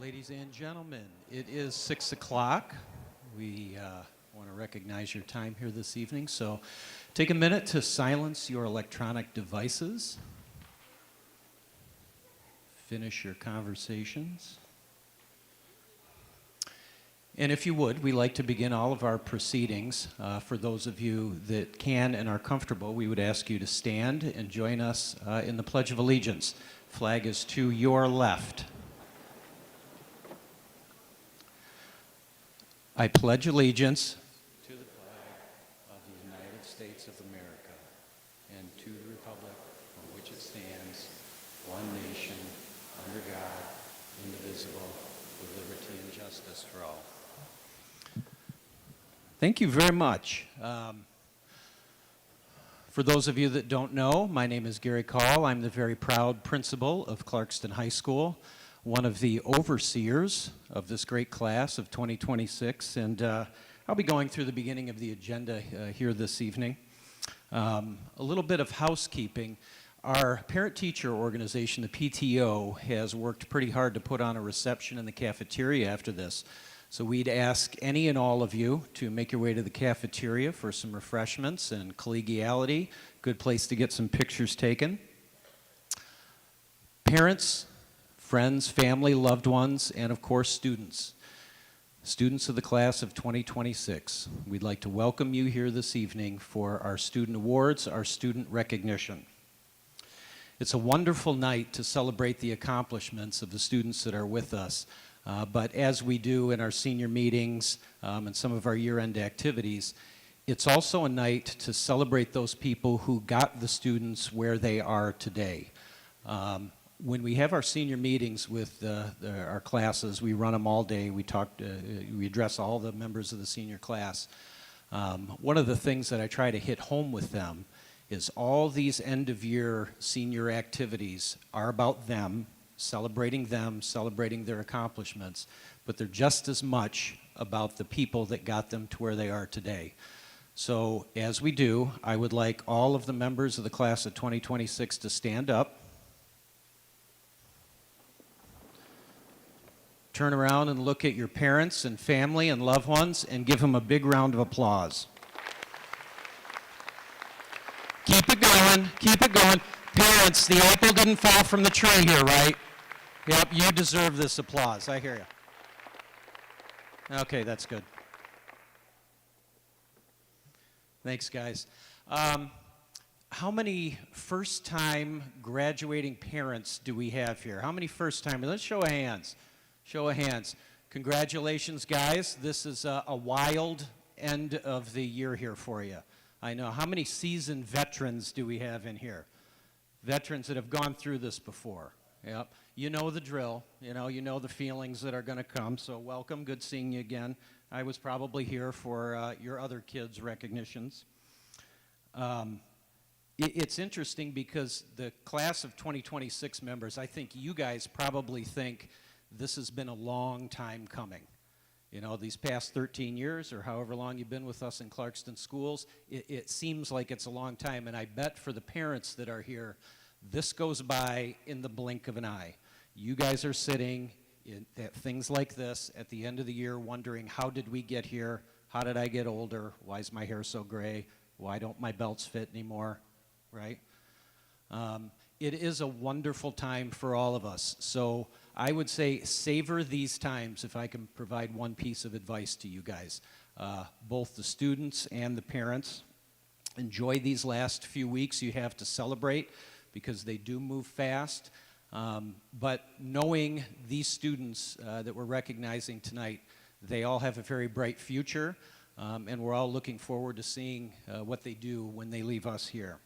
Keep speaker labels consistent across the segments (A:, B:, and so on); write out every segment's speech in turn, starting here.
A: Ladies and gentlemen, it is 6 o'clock. We want to recognize your time here this evening, so take a minute to silence your electronic devices. Finish your conversations. And if you would, we like to begin all of our proceedings. For those of you that can and are comfortable, we would ask you to stand and join us in the Pledge of Allegiance. Flag is to your left. I pledge allegiance to the flag of the United States of America and to the republic for which it stands, one nation, under God, indivisible, with liberty and justice for all. Thank you very much. For those of you that don't know, my name is Gary Call. I'm the very proud principal of Clarkston High School, one of the overseers of this great class of 2026, and I'll be going through the beginning of the agenda here this evening. A little bit of housekeeping. Our parent-teacher organization, the PTO, has worked pretty hard to put on a reception in the cafeteria after this. So we'd ask any and all of you to make your way to the cafeteria for some refreshments and collegiality. Good place to get some pictures taken. Parents, friends, family, loved ones, and of course students. Students of the class of 2026. We'd like to welcome you here this evening for our student awards, our student recognition. It's a wonderful night to celebrate the accomplishments of the students that are with us. But as we do in our senior meetings and some of our year-end activities, it's also a night to celebrate those people who got the students where they are today. When we have our senior meetings with our classes, we run them all day. We address all the members of the senior class. One of the things that I try to hit home with them is all these end-of-year senior activities are about them, celebrating their accomplishments, but they're just as much about the people that got them to where they are today. So as we do, I would like all of the members of the class of 2026 to stand up, turn around and look at your parents and family and loved ones and give them a big round of applause. Keep it going, keep it going. Parents, the apple didn't fall from the tree here, right? Yep, you deserve this applause. I hear you. Okay, that's good. Thanks, guys. How many first-time graduating parents do we have here? How many first-timers? Let's show of hands. Show of hands. Congratulations, guys. This is a wild end of the year here for you. I know. How many seasoned veterans do we have in here? Veterans that have gone through this before. Yep. You know the drill. You know the feelings that are going to come. So welcome. Good seeing you again. I was probably here for your other kids' recognitions. It's interesting because the class of 2026 members, I think you guys probably think this has been a long time coming. You know, these past 13 years or however long you've been with us in Clarkston schools, it seems like it's a long time. And I bet for the parents that are here, this goes by in the blink of an eye. You guys are sitting at things like this at the end of the year wondering, how did we get here? How did I get older? Why is my hair so gray? Why don't my belts fit anymore, right? It is a wonderful time for all of us. So I would say savor these times if I can provide one piece of advice to you guys. Both the students and the parents. Enjoy these last few weeks you have to celebrate because they do move fast. But knowing these students that we're recognizing tonight, they all have a very bright future, and we're all looking forward to seeing what they do when they leave us here.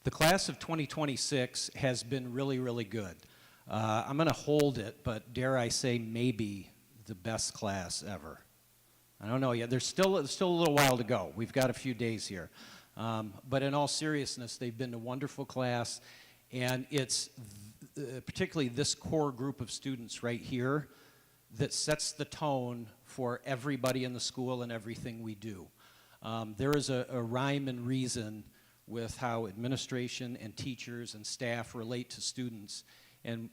A: The class of 2026 has been really, really good. I'm going to hold it, but dare I say maybe the best class ever. I don't know yet. There's still a little while to go. We've got a few days here. But in all seriousness, they've been a wonderful class, and it's particularly this core group of students right here that sets the tone for everybody in the school and everything we do. There is a rhyme and reason with how administration and teachers and staff relate to students. And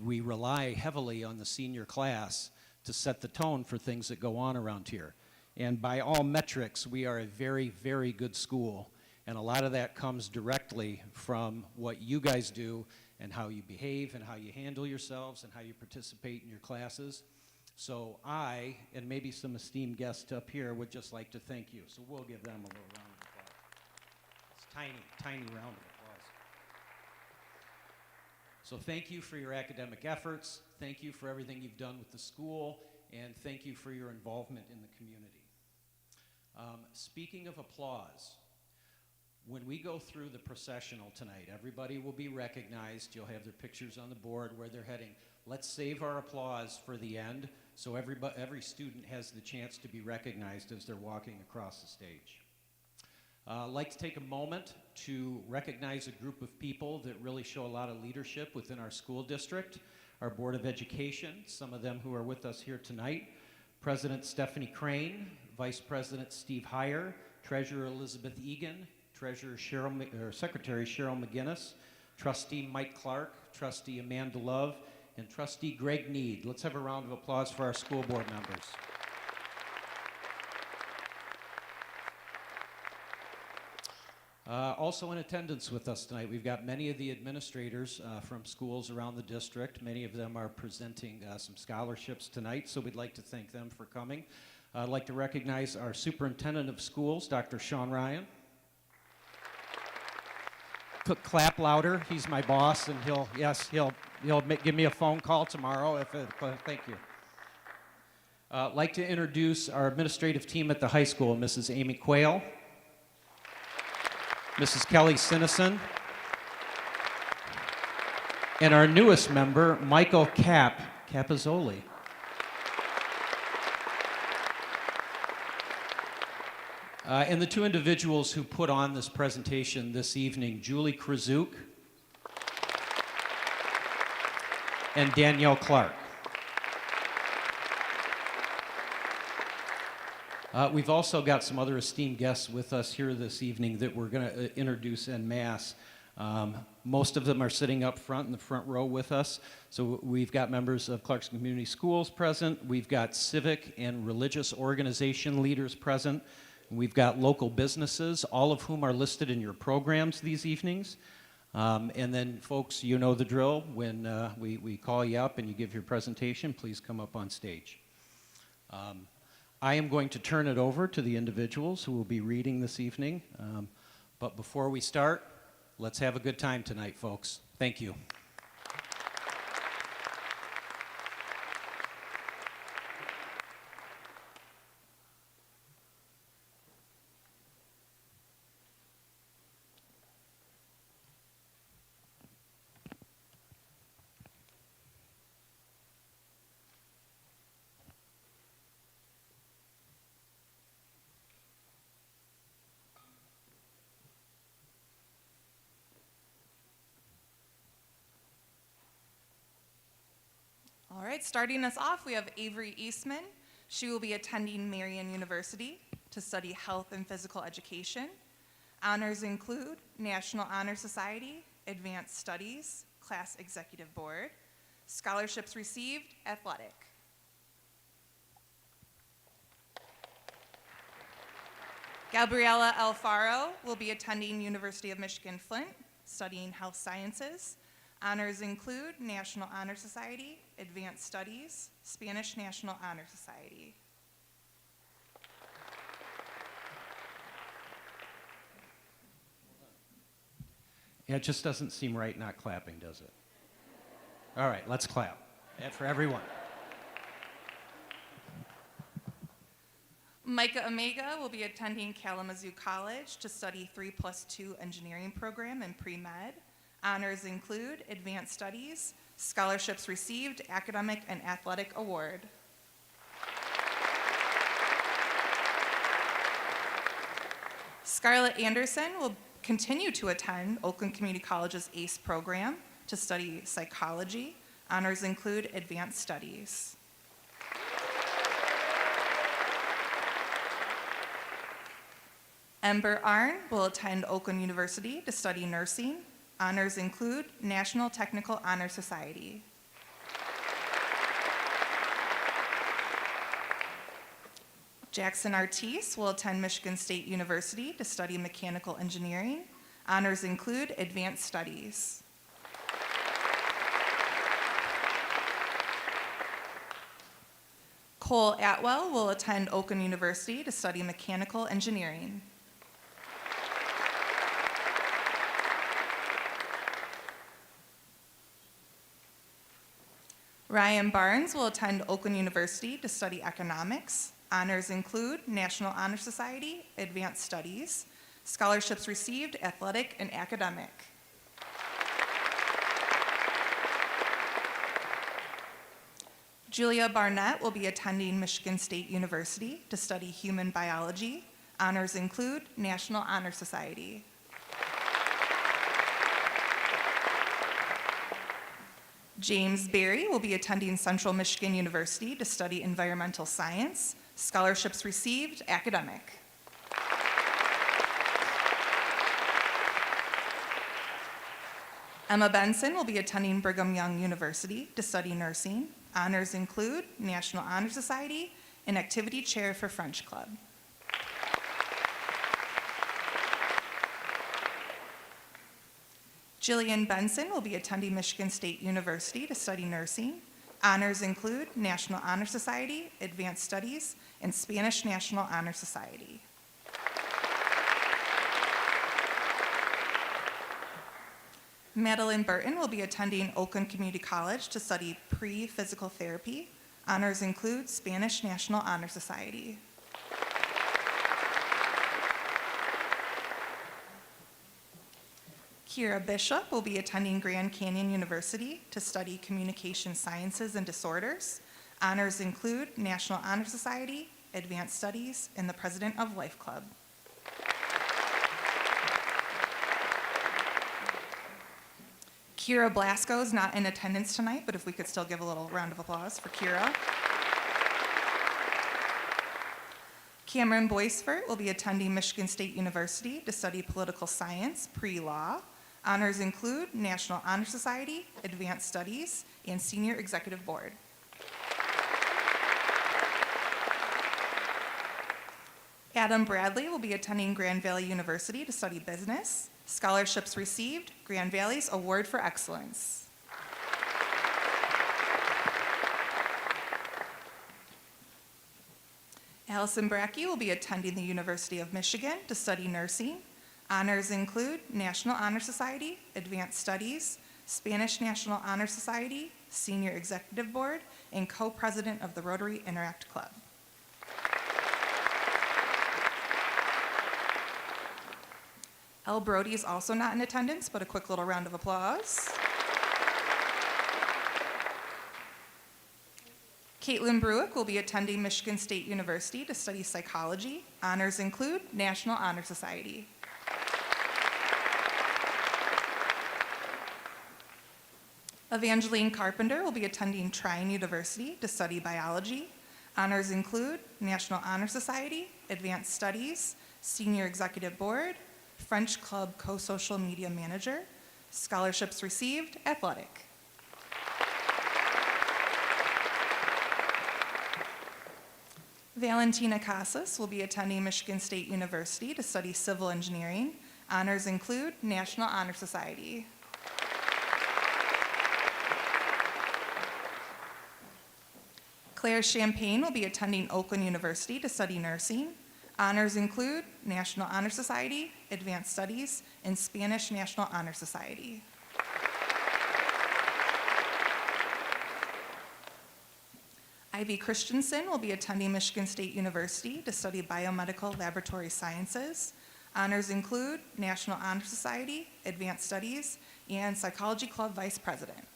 A: we rely heavily on the senior class to set the tone for things that go on around here. And by all metrics, we are a very, very good school. And a lot of that comes directly from what you guys do and how you behave and how you handle yourselves and how you participate in your classes. So I, and maybe some esteemed guests up here, would just like to thank you. So we'll give them a little round of applause. It's tiny, tiny round of applause. So thank you for your academic efforts. Thank you for everything you've done with the school. And thank you for your involvement in the community. Speaking of applause, when we go through the processional tonight, everybody will be recognized. You'll have their pictures on the board where they're heading. Let's save our applause for the end so every student has the chance to be recognized as they're walking across the stage. I'd like to take a moment to recognize a group of people that really show a lot of leadership within our school district, our Board of Education, some of them who are with us here tonight, President Stephanie Crane, Vice President Steve Heyer, Treasurer Elizabeth Egan, Secretary Cheryl McGinnis, Trustee Mike Clark, Trustee Amanda Love, and Trustee Greg Need. Let's have a round of applause for our school board members. Also in attendance with us tonight, we've got many of the administrators from schools around the district. Many of them are presenting some scholarships tonight, so we'd like to thank them for coming. I'd like to recognize our superintendent of schools, Dr. Sean Ryan. Clap louder. He's my boss, and he'll give me a phone call tomorrow. Thank you. I'd like to introduce our administrative team at the high school, Mrs. Amy Quayle, Mrs. Kelly Sinison, and our newest member, Michael Capizzoli. And the two individuals who put on this presentation this evening, Julie Krasuk and Danielle Clark. We've also got some other esteemed guests with us here this evening that we're going to introduce en masse. Most of them are sitting up front in the front row with us. So we've got members of Clarkston Community Schools present. We've got civic and religious organization leaders present. We've got local businesses, all of whom are listed in your programs these evenings. And then, folks, you know the drill. When we call you up and you give your presentation, please come up on stage. I am going to turn it over to the individuals who will be reading this evening. But before we start, let's have a good time tonight, folks. Thank you.
B: All right, starting us off, we have Avery Eastman. She will be attending Marian University to study health and physical education. Honors include National Honor Society, Advanced Studies, Class Executive Board. Scholarships received, athletic. Gabriella Alfaro will be attending University of Michigan Flint, studying health sciences. Honors include National Honor Society, Advanced Studies, Spanish National Honor Society.
A: Yeah, it just doesn't seem right not clapping, does it? All right, let's clap. And for everyone.
B: Micah Omega will be attending Kalamazoo College to study 3+2 engineering program in pre-med. Honors include Advanced Studies, scholarships received, academic and athletic award. Scarlett Anderson will continue to attend Oakland Community College's ACE program to study psychology. Honors include Advanced Studies. Ember Arn will attend Oakland University to study nursing. Honors include National Technical Honor Society. Jackson Artis will attend Michigan State University to study mechanical engineering. Honors include advanced studies. Cole Atwell will attend Oakland University to study mechanical engineering. Ryan Barnes will attend Oakland University to study economics. Honors include National Honor Society, Advanced Studies, scholarships received, athletic and academic. Julia Barnett will be attending Michigan State University to study human biology. Honors include National Honor Society. James Berry will be attending Central Michigan University to study environmental science. Scholarships received, academic. Emma Benson will be attending Brigham Young University to study nursing. Honors include National Honor Society and Activity Chair for French Club. Jillian Benson will be attending Michigan State University to study nursing. Honors include National Honor Society, Advanced Studies, and Spanish National Honor Society. Madeline Burton will be attending Oakland Community College to study pre-physical therapy. Honors include Spanish National Honor Society. Kira Bishop will be attending Grand Canyon University to study communication sciences and disorders. Honors include National Honor Society, Advanced Studies, and the President of Life Club. Kira Blasco is not in attendance tonight, but if we could still give a little round of applause for Kira. Cameron Boisfort will be attending Michigan State University to study political science, pre-law. Honors include National Honor Society, Advanced Studies, and Senior Executive Board. Adam Bradley will be attending Grand Valley University to study business. Scholarships received, Grand Valley's Award for Excellence. Allison Brackey will be attending the University of Michigan to study nursing. Honors include National Honor Society, Advanced Studies, Spanish National Honor Society, Senior Executive Board, and co-president of the Rotary Interact Club. Elle Brody is also not in attendance, but a quick little round of applause. Caitlin Bruick will be attending Michigan State University to study psychology. Honors include National Honor Society. Evangeline Carpenter will be attending Trine University to study biology. Honors include National Honor Society, Advanced Studies, Senior Executive Board, French Club Co-Social Media Manager. Scholarships received, athletic. Valentina Casas will be attending Michigan State University to study civil engineering. Honors include National Honor Society. Claire Champagne will be attending Oakland University to study nursing. Honors include National Honor Society, Advanced Studies, and Spanish National Honor Society. Ivy Christensen will be attending Michigan State University to study biomedical laboratory sciences. Honors include National Honor Society, Advanced Studies, and Psychology Club Vice President.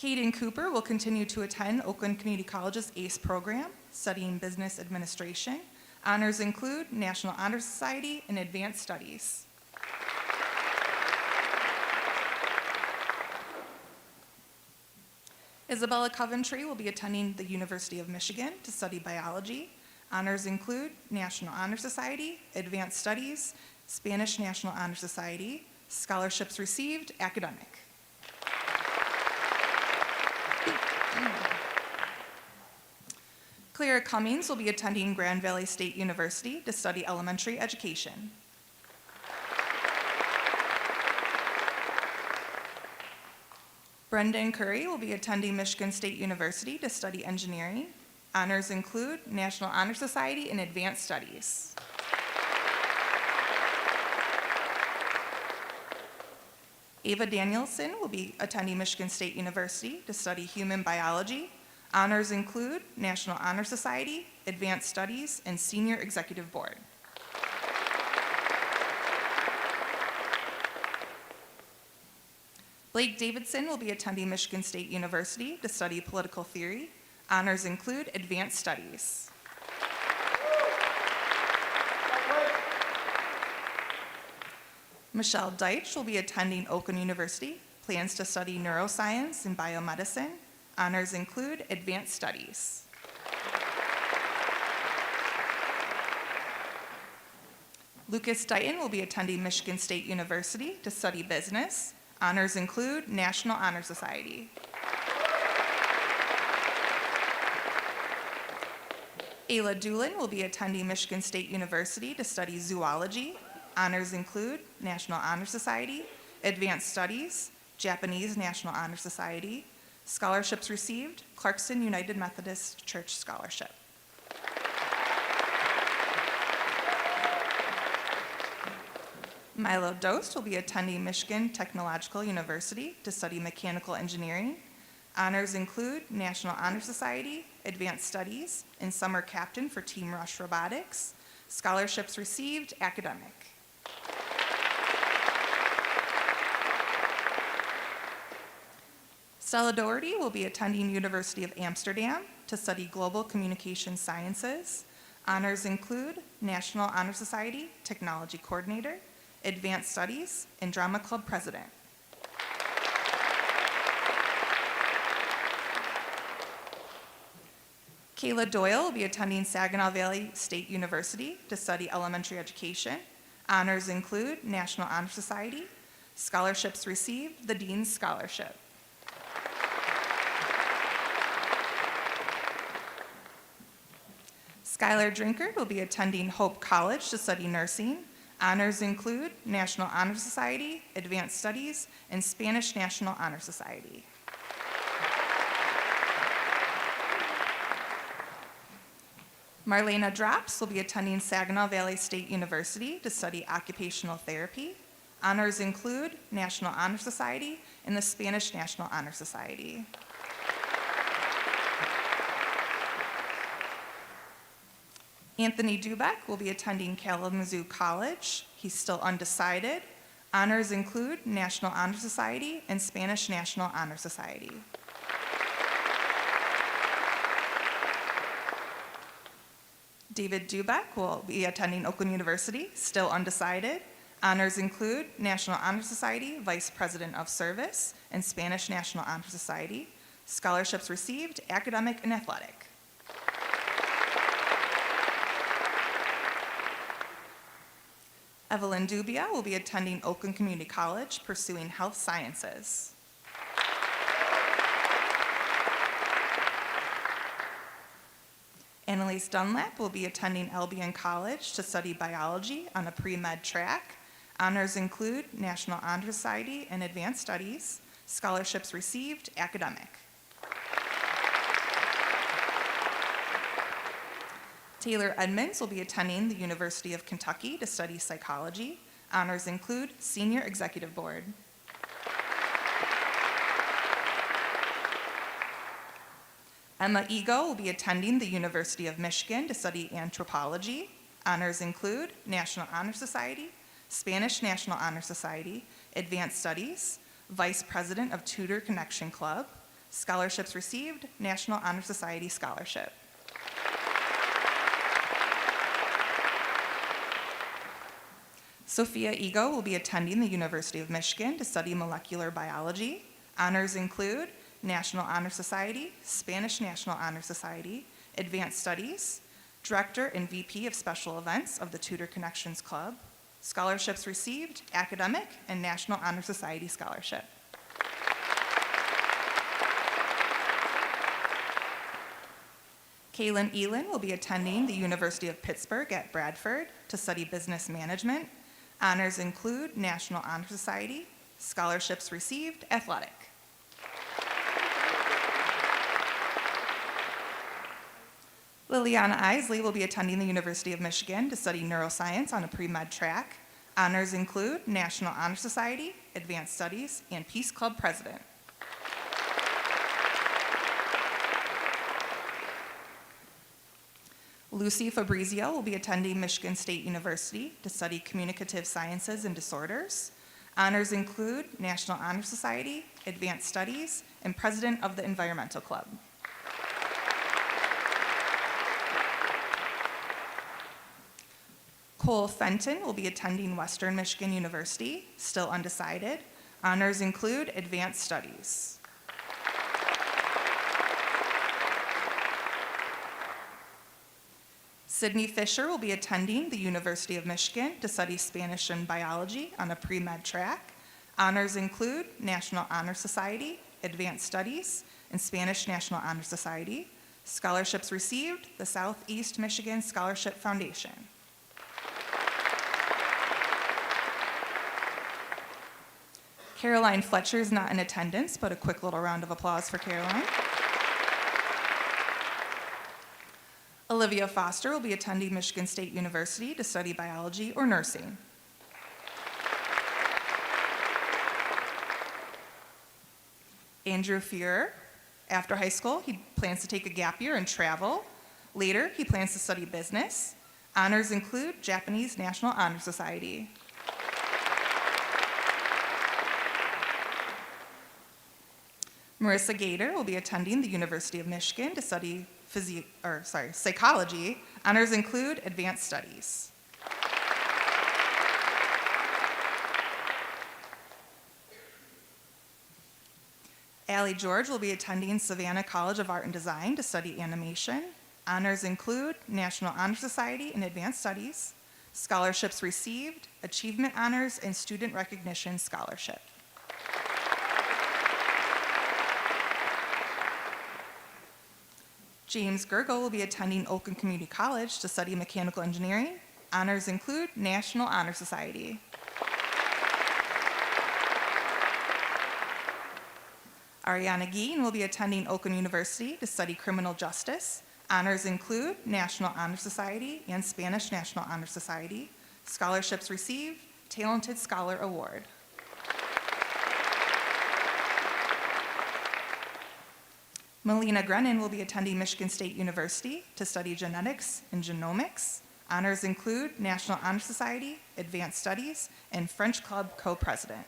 B: Caden Cooper will continue to attend Oakland Community College's ACE program, studying business administration. Honors include National Honor Society and Advanced Studies. Isabella Coventry will be attending the University of Michigan to study biology. Honors include National Honor Society, Advanced Studies, Spanish National Honor Society, scholarships received, academic. Clara Cummings will be attending Grand Valley State University to study elementary education. Brendan Curry will be attending Michigan State University to study engineering. Honors include National Honor Society and Advanced Studies. Ava Danielson will be attending Michigan State University to study human biology. Honors include National Honor Society, Advanced Studies, and Senior Executive Board. Blake Davidson will be attending Michigan State University to study political theory. Honors include Advanced Studies. Michelle Deitch will be attending Oakland University, plans to study neuroscience and biomedicine. Honors include Advanced Studies. Lucas Dighton will be attending Michigan State University to study business. Honors include National Honor Society. Ayla Doolin will be attending Michigan State University to study zoology. Honors include National Honor Society, Advanced Studies, Japanese National Honor Society. Scholarships received, Clarkston United Methodist Church Scholarship. Milo Dost will be attending Michigan Technological University to study mechanical engineering. Honors include National Honor Society, Advanced Studies, and Summer Captain for Team Rush Robotics. Scholarships received, academic. Stella Doherty will be attending University of Amsterdam to study Global Communication Sciences. Honors include National Honor Society, Technology Coordinator, Advanced Studies, and Drama Club President. Kayla Doyle will be attending Saginaw Valley State University to study elementary education. Honors include National Honor Society. Scholarships received, the Dean's Scholarship. Skylar Drinkard will be attending Hope College to study nursing. Honors include National Honor Society, Advanced Studies, and Spanish National Honor Society. Marlena Drops will be attending Saginaw Valley State University to study occupational therapy. Honors include National Honor Society and the Spanish National Honor Society. Anthony Dubeck will be attending Kalamazoo College. He's still undecided. Honors include National Honor Society and Spanish National Honor Society. David Dubeck will be attending Oakland University, still undecided. Honors include National Honor Society, Vice President of Service, and Spanish National Honor Society. Scholarships received, academic and athletic. Evelyn Dubia will be attending Oakland Community College, pursuing health sciences. Annalise Dunlap will be attending Albion College to study biology on a pre-med track. Honors include National Honor Society and Advanced Studies. Scholarships received, academic. Taylor Edmonds will be attending the University of Kentucky to study psychology. Honors include Senior Executive Board. Emma Ego will be attending the University of Michigan to study anthropology. Honors include National Honor Society, Spanish National Honor Society, Advanced Studies, Vice President of Tudor Connection Club. Scholarships received, National Honor Society Scholarship. Sophia Ego will be attending the University of Michigan to study molecular biology. Honors include National Honor Society, Spanish National Honor Society, Advanced Studies, Director and VP of Special Events of the Tutor Connections Club. Scholarships received, Academic and National Honor Society Scholarship. Kaylin Elin will be attending the University of Pittsburgh at Bradford to study business management. Honors include National Honor Society. Scholarships received, athletic. Liliana Isley will be attending the University of Michigan to study neuroscience on a pre-med track. Honors include National Honor Society, Advanced Studies, and Peace Club President. Lucy Fabrizio will be attending Michigan State University to study communicative sciences and disorders. Honors include National Honor Society, Advanced Studies, and President of the Environmental Club. Cole Fenton will be attending Western Michigan University, still undecided. Honors include Advanced Studies. Sydney Fisher will be attending the University of Michigan to study Spanish and biology on a pre-med track. Honors include National Honor Society, Advanced Studies, and Spanish National Honor Society. Scholarships received, the Southeast Michigan Scholarship Foundation. Caroline Fletcher is not in attendance, but a quick little round of applause for Caroline. Olivia Foster will be attending Michigan State University to study biology or nursing. Andrew Fuhrer, after high school, he plans to take a gap year and travel. Later, he plans to study business. Honors include Japanese National Honor Society. Marissa Gator will be attending the University of Michigan to study psychology. Honors include Advanced Studies. Allie George will be attending Savannah College of Art and Design to study animation. Honors include National Honor Society and Advanced Studies. Scholarships received, Achievement Honors, and Student Recognition Scholarship. James Gergel will be attending Oakland Community College to study mechanical engineering. Honors include National Honor Society. Ariana Gein will be attending Oakland University to study criminal justice. Honors include National Honor Society and Spanish National Honor Society. Scholarships received, Talented Scholar Award. Melina Grennan will be attending Michigan State University to study genetics and genomics. Honors include National Honor Society, Advanced Studies, and French Club co-president.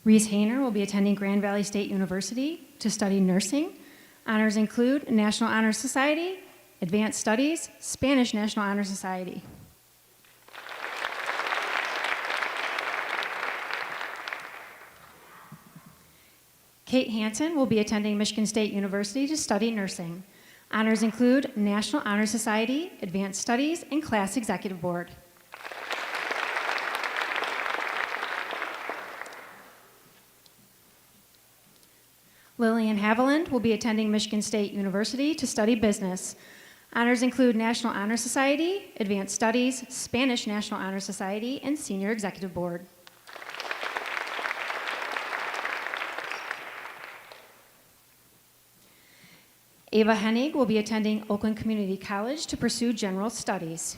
C: Reese Hayner will be attending Grand Valley State University to study nursing. Honors include National Honor Society, Advanced Studies, Spanish National Honor Society. Kate Hansen will be attending Michigan State University to study nursing. Honors include National Honor Society, Advanced Studies, and Class Executive Board. Lillian Haviland will be attending Michigan State University to study business. Honors include National Honor Society, Advanced Studies, Spanish National Honor Society, and Senior Executive Board. Ava Hennig will be attending Oakland Community College to pursue general studies.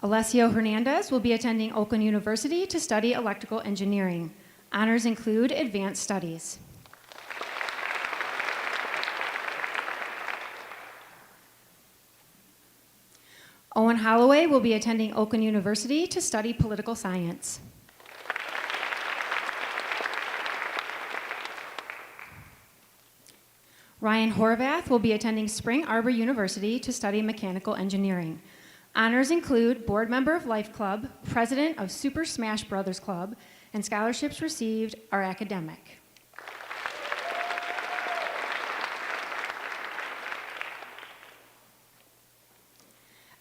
C: Alessio Hernandez will be attending Oakland University to study electrical engineering. Honors include Advanced Studies. Owen Holloway will be attending Oakland University to study political science. Ryan Horvath will be attending Spring Arbor University to study mechanical engineering. Honors include Board Member of Life Club, President of Super Smash Brothers Club, and scholarships received are academic.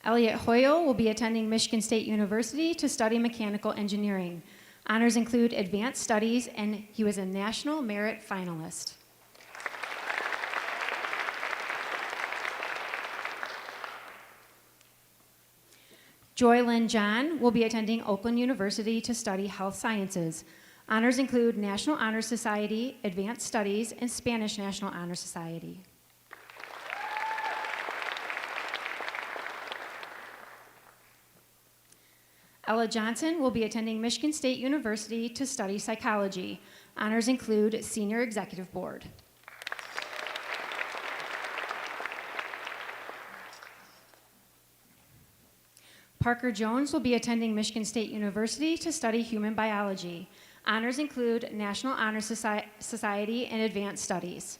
C: Elliot Hoyle will be attending Michigan State University to study mechanical engineering. Honors include advanced studies, and he was a National Merit Finalist. Joy Lynn John will be attending Oakland University to study health sciences. Honors include National Honor Society, Advanced Studies, and Spanish National Honor Society. Ella Johnson will be attending Michigan State University to study psychology. Honors include Senior Executive Board. Parker Jones will be attending Michigan State University to study human biology. Honors include National Honor Society and Advanced Studies.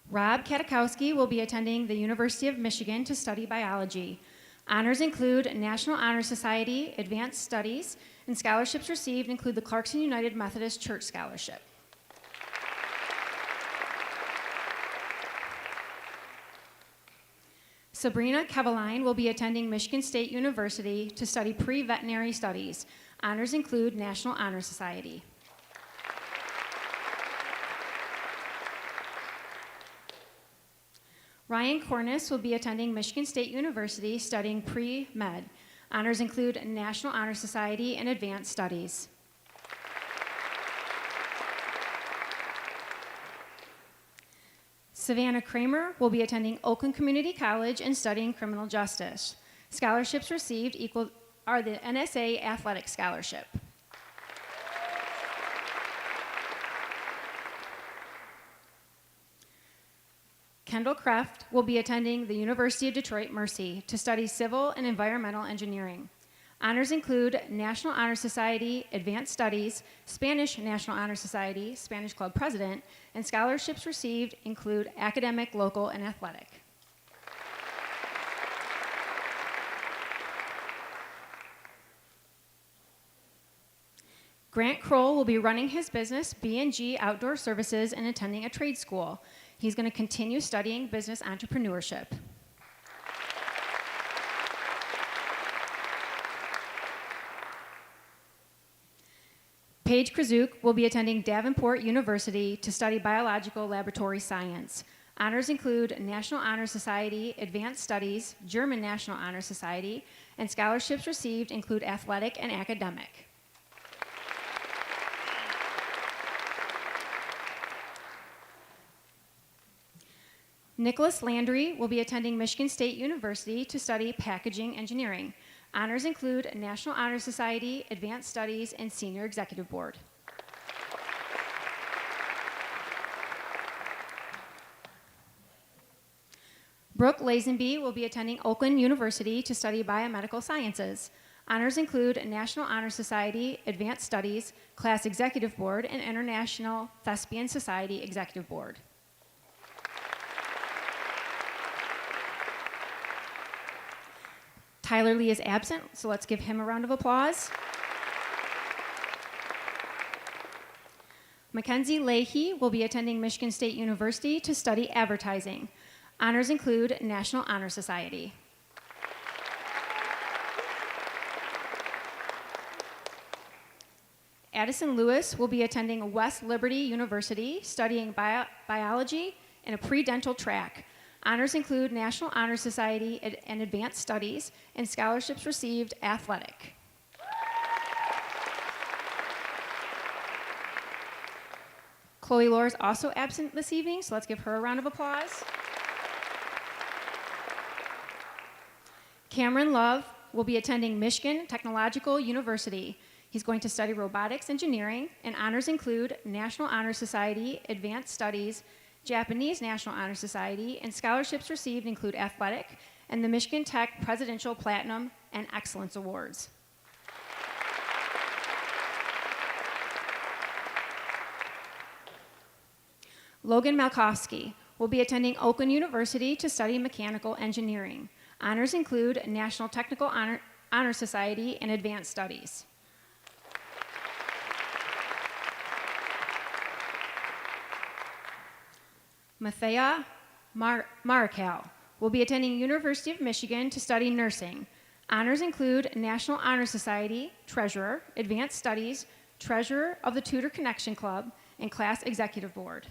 C: Rob Katakowski will be attending the University of Michigan to study biology. Honors include National Honor Society, Advanced Studies, and scholarships received include the Clarkston United Methodist Church Scholarship. Sabrina Keveline will be attending Michigan State University to study pre-veterinary studies. Honors include National Honor Society. Ryan Corniss will be attending Michigan State University studying pre-med. Honors include National Honor Society and Advanced Studies. Savannah Kramer will be attending Oakland Community College and studying criminal justice. Scholarships received are the NSA Athletic Scholarship. Kendall Kreft will be attending the University of Detroit Mercy to study civil and environmental engineering. Honors include National Honor Society, Advanced Studies, Spanish National Honor Society, Spanish Club President, and scholarships received include academic, local, and athletic. Grant Kroll will be running his business, B&G Outdoor Services, and attending a trade school. He's going to continue studying business entrepreneurship. Paige Krasuk will be attending Davenport University to study biological laboratory science. Honors include National Honor Society, Advanced Studies, German National Honor Society, and scholarships received include athletic and academic. Nicholas Landry will be attending Michigan State University to study packaging engineering. Honors include National Honor Society, Advanced Studies, and Senior Executive Board. Brooke Lazenby will be attending Oakland University to study biomedical sciences. Honors include National Honor Society, Advanced Studies, Class Executive Board, and International Thespian Society Executive Board. Tyler Lee is absent, so let's give him a round of applause. Mackenzie Leahy will be attending Michigan State University to study advertising. Honors include National Honor Society. Addison Lewis will be attending West Liberty University studying biology and a pre-dental track. Honors include National Honor Society and Advanced Studies, and scholarships received athletic. Chloe Lohr is also absent this evening, so let's give her a round of applause. Cameron Love will be attending Michigan Technological University. He's going to study robotics engineering, and honors include National Honor Society, Advanced Studies, Japanese National Honor Society, and scholarships received include athletic and the Michigan Tech Presidential Platinum and Excellence Awards. Logan Malkowski will be attending Oakland University to study mechanical engineering. Honors include National Technical Honor Society and Advanced Studies. Mathea Marikal will be attending University of Michigan to study nursing. Honors include National Honor Society, Treasurer, Advanced Studies, Treasurer of the Tutor Connection Club, and Class Executive Board.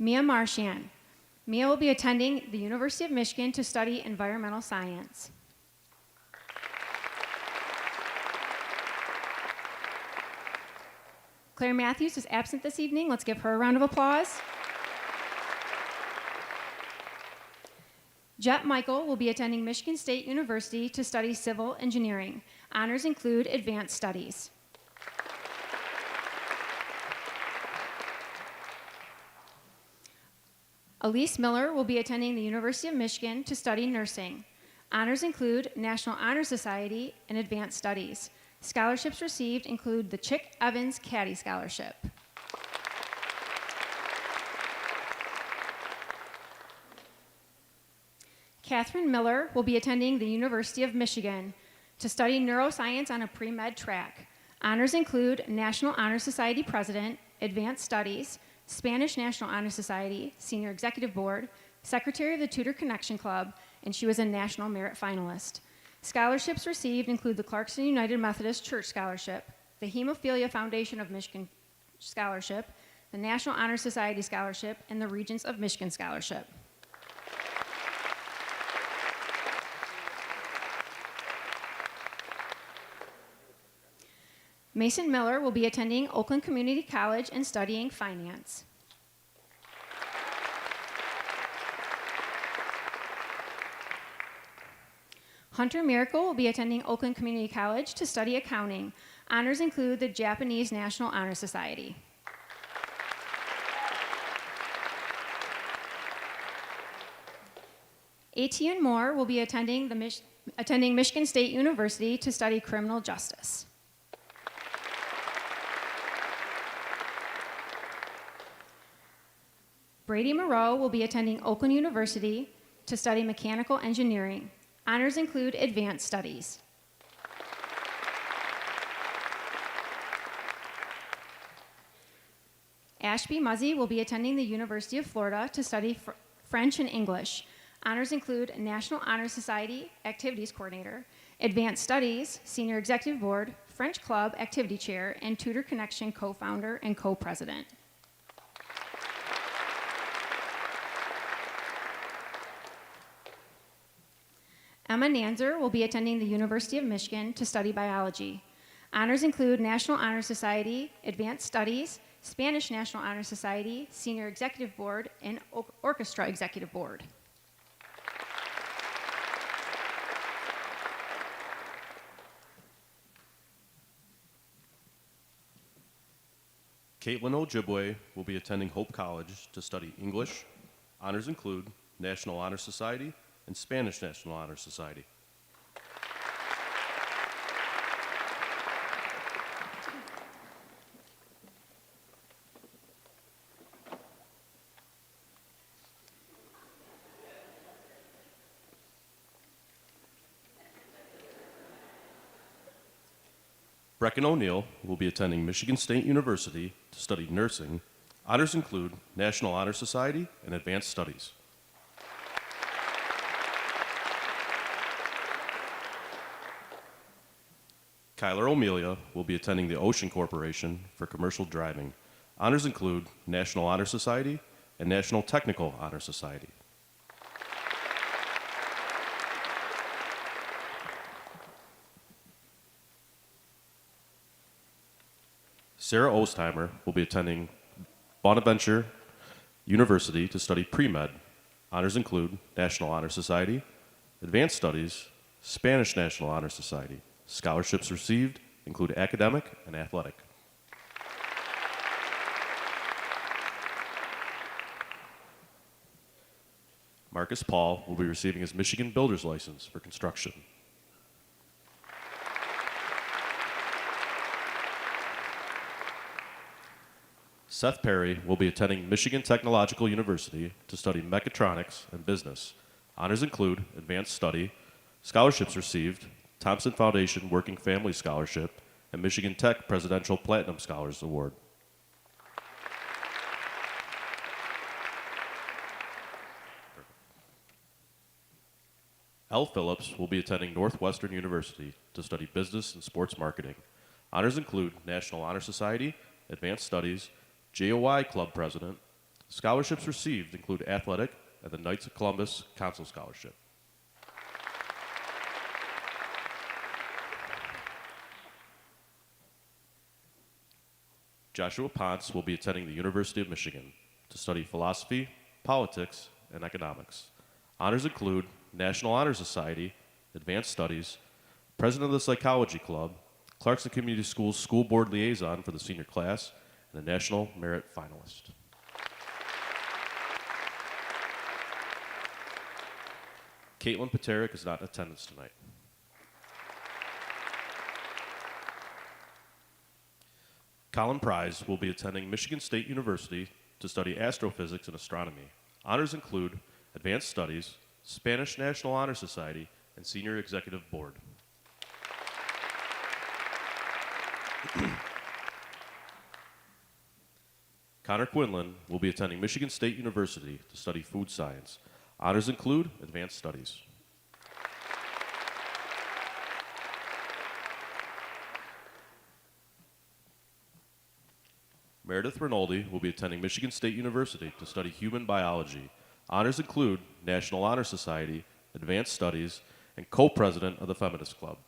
C: Mia Marchand. Mia will be attending the University of Michigan to study environmental science. Claire Matthews is absent this evening. Let's give her a round of applause. Jet Michael will be attending Michigan State University to study civil engineering. Honors include advanced studies. Elise Miller will be attending the University of Michigan to study nursing. Honors include National Honor Society and Advanced Studies. Scholarships received include the Chick Evans Caddy Scholarship. Catherine Miller will be attending the University of Michigan to study neuroscience on a pre-med track. Honors include National Honor Society President, Advanced Studies, Spanish National Honor Society, Senior Executive Board, Secretary of the Tutor Connection Club, and she was a National Merit Finalist. Scholarships received include the Clarkston United Methodist Church Scholarship, the Hemophilia Foundation of Michigan Scholarship, the National Honor Society Scholarship, and the Regents of Michigan Scholarship. Mason Miller will be attending Oakland Community College and studying finance. Hunter Miracle will be attending Oakland Community College to study accounting. Honors include the Japanese National Honor Society. Etienne Moore will be attending Michigan State University to study criminal justice. Brady Moreau will be attending Oakland University to study mechanical engineering. Honors include advanced studies. Ashby Muzzy will be attending the University of Florida to study French and English. Honors include National Honor Society Activities Coordinator, Advanced Studies, Senior Executive Board, French Club Activity Chair, and Tutor Connection Co-Founder and Co-President. Emma Nanzer will be attending the University of Michigan to study biology. Honors include National Honor Society, Advanced Studies, Spanish National Honor Society, Senior Executive Board, and Orchestra Executive Board.
D: Caitlin Ojibwe will be attending Hope College to study English. Honors include National Honor Society and Spanish National Honor Society. Brecken O'Neill will be attending Michigan State University to study nursing. Honors include National Honor Society and Advanced Studies. Kyler O'Melia will be attending the Ocean Corporation for commercial driving. Honors include National Honor Society and National Technical Honor Society. Sarah Ostheimer will be attending Bonaventure University to study pre-med. Honors include National Honor Society, Advanced Studies, Spanish National Honor Society. Scholarships received include academic and athletic. Marcus Paul will be receiving his Michigan Builder's License for construction. Seth Perry will be attending Michigan Technological University to study mechatronics and business. Honors include advanced study, scholarships received, Thompson Foundation Working Family Scholarship, and Michigan Tech Presidential Platinum Scholars Award. Elle Phillips will be attending Northwestern University to study business and sports marketing. Honors include National Honor Society, Advanced Studies, JOI Club President. Scholarships received include athletic and the Knights of Columbus Council Scholarship. Joshua Ponce will be attending the University of Michigan to study philosophy, politics, and economics. Honors include National Honor Society, Advanced Studies, President of the Psychology Club, Clarkston Community Schools School Board Liaison for the senior class, and a National Merit Finalist. Caitlin Paterick is not in attendance tonight. Colin Prize will be attending Michigan State University to study astrophysics and astronomy. Honors include Advanced Studies, Spanish National Honor Society, and Senior Executive Board. Connor Quinlan will be attending Michigan State University to study food science. Honors include Advanced Studies. Meredith Rinaldi will be attending Michigan State University to study human biology. Honors include National Honor Society, Advanced Studies, and co-president of the Feminist Club.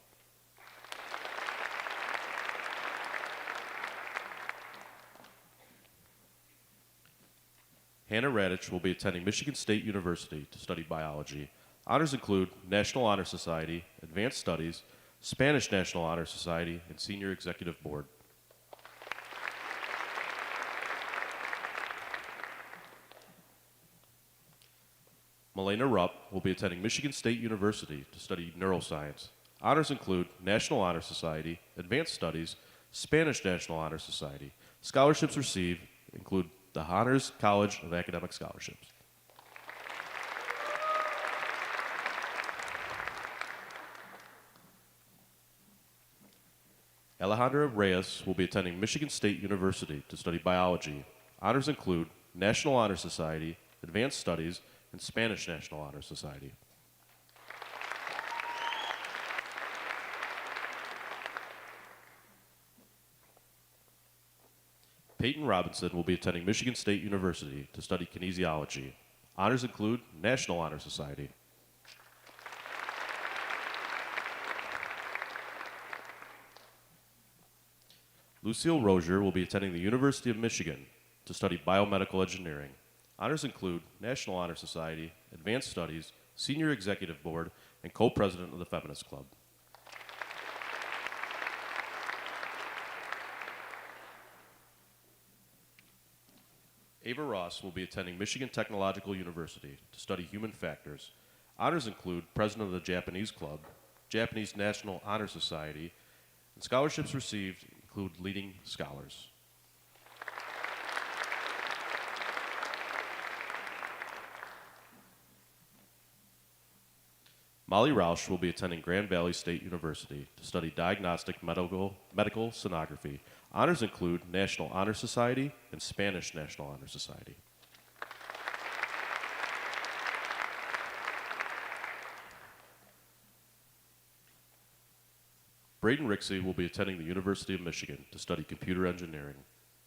D: Hannah Radich will be attending Michigan State University to study biology. Honors include National Honor Society, Advanced Studies, Spanish National Honor Society, and Senior Executive Board. Melena Rupp will be attending Michigan State University to study neuroscience. Honors include National Honor Society, Advanced Studies, Spanish National Honor Society. Scholarships received include the Honors College of Academic Scholarships. Alejandra Reyes will be attending Michigan State University to study biology. Honors include National Honor Society, Advanced Studies, and Spanish National Honor Society. Peyton Robinson will be attending Michigan State University to study kinesiology. Honors include National Honor Society. Lucille Rozier will be attending the University of Michigan to study biomedical engineering. Honors include National Honor Society, Advanced Studies, Senior Executive Board, and co-president of the Feminist Club. Ava Ross will be attending Michigan Technological University to study human factors. Honors include President of the Japanese Club, Japanese National Honor Society, and scholarships received include leading scholars. Molly Rausch will be attending Grand Valley State University to study diagnostic medical sonography. Honors include National Honor Society and Spanish National Honor Society. Braden Rixey will be attending the University of Michigan to study computer engineering.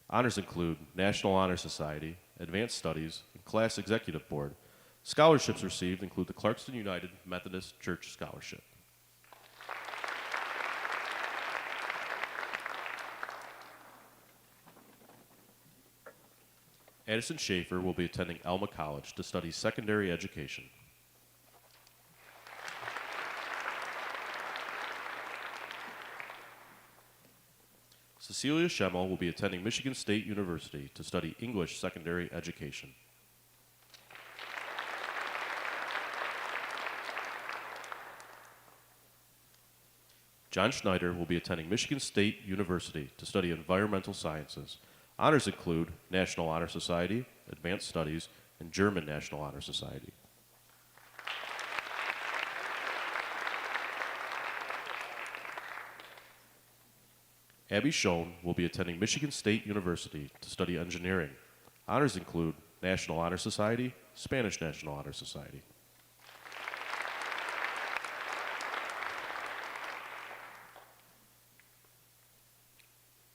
D: Honors include National Honor Society, Advanced Studies, and Class Executive Board. Scholarships received include the Clarkston United Methodist Church Scholarship. Addison Schaefer will be attending Alma College to study secondary education. Cecilia Schemmel will be attending Michigan State University to study English secondary education. John Schneider will be attending Michigan State University to study environmental sciences. Honors include National Honor Society, Advanced Studies, and German National Honor Society. Abby Schoen will be attending Michigan State University to study engineering. Honors include National Honor Society, Spanish National Honor Society.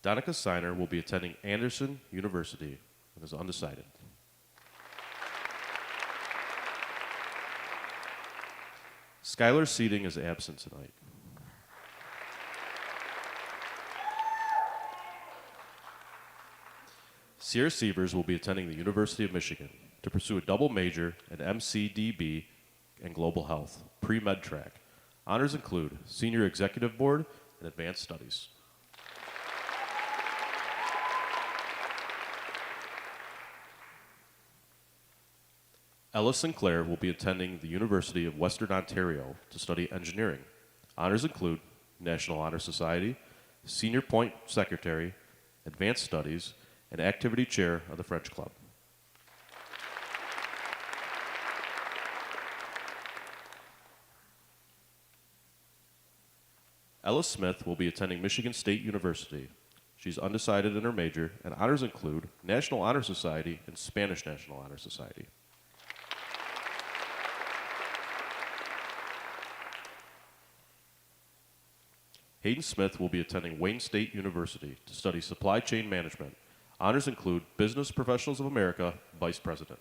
D: Donica Seiner will be attending Anderson University and is undecided. Skylar Seating is absent tonight. Sierra Sievers will be attending the University of Michigan to pursue a double major in MCDB and Global Health, pre-med track. Honors include Senior Executive Board and Advanced Studies. Ella Sinclair will be attending the University of Western Ontario to study engineering. Honors include National Honor Society, Senior Point Secretary, Advanced Studies, and Activity Chair of the French Club. Ella Smith will be attending Michigan State University. She's undecided in her major, and honors include National Honor Society and Spanish National Honor Society. Hayden Smith will be attending Wayne State University to study supply chain management. Honors include Business Professionals of America, Vice President.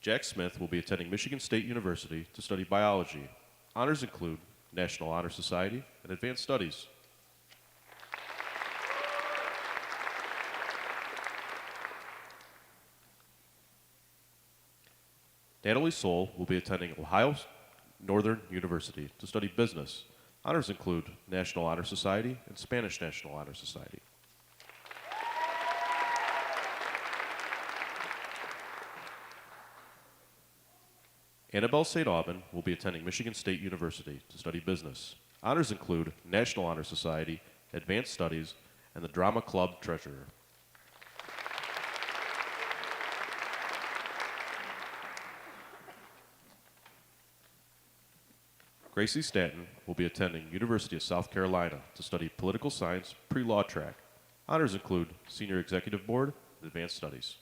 D: Jack Smith will be attending Michigan State University to study biology. Honors include National Honor Society and Advanced Studies. Natalie Soul will be attending Ohio Northern University to study business. Honors include National Honor Society and Spanish National Honor Society. Annabelle St. Aubin will be attending Michigan State University to study business. Honors include National Honor Society, Advanced Studies, and the Drama Club Treasurer. Gracie Stanton will be attending University of South Carolina to study political science pre-law track. Honors include Senior Executive Board and Advanced Studies.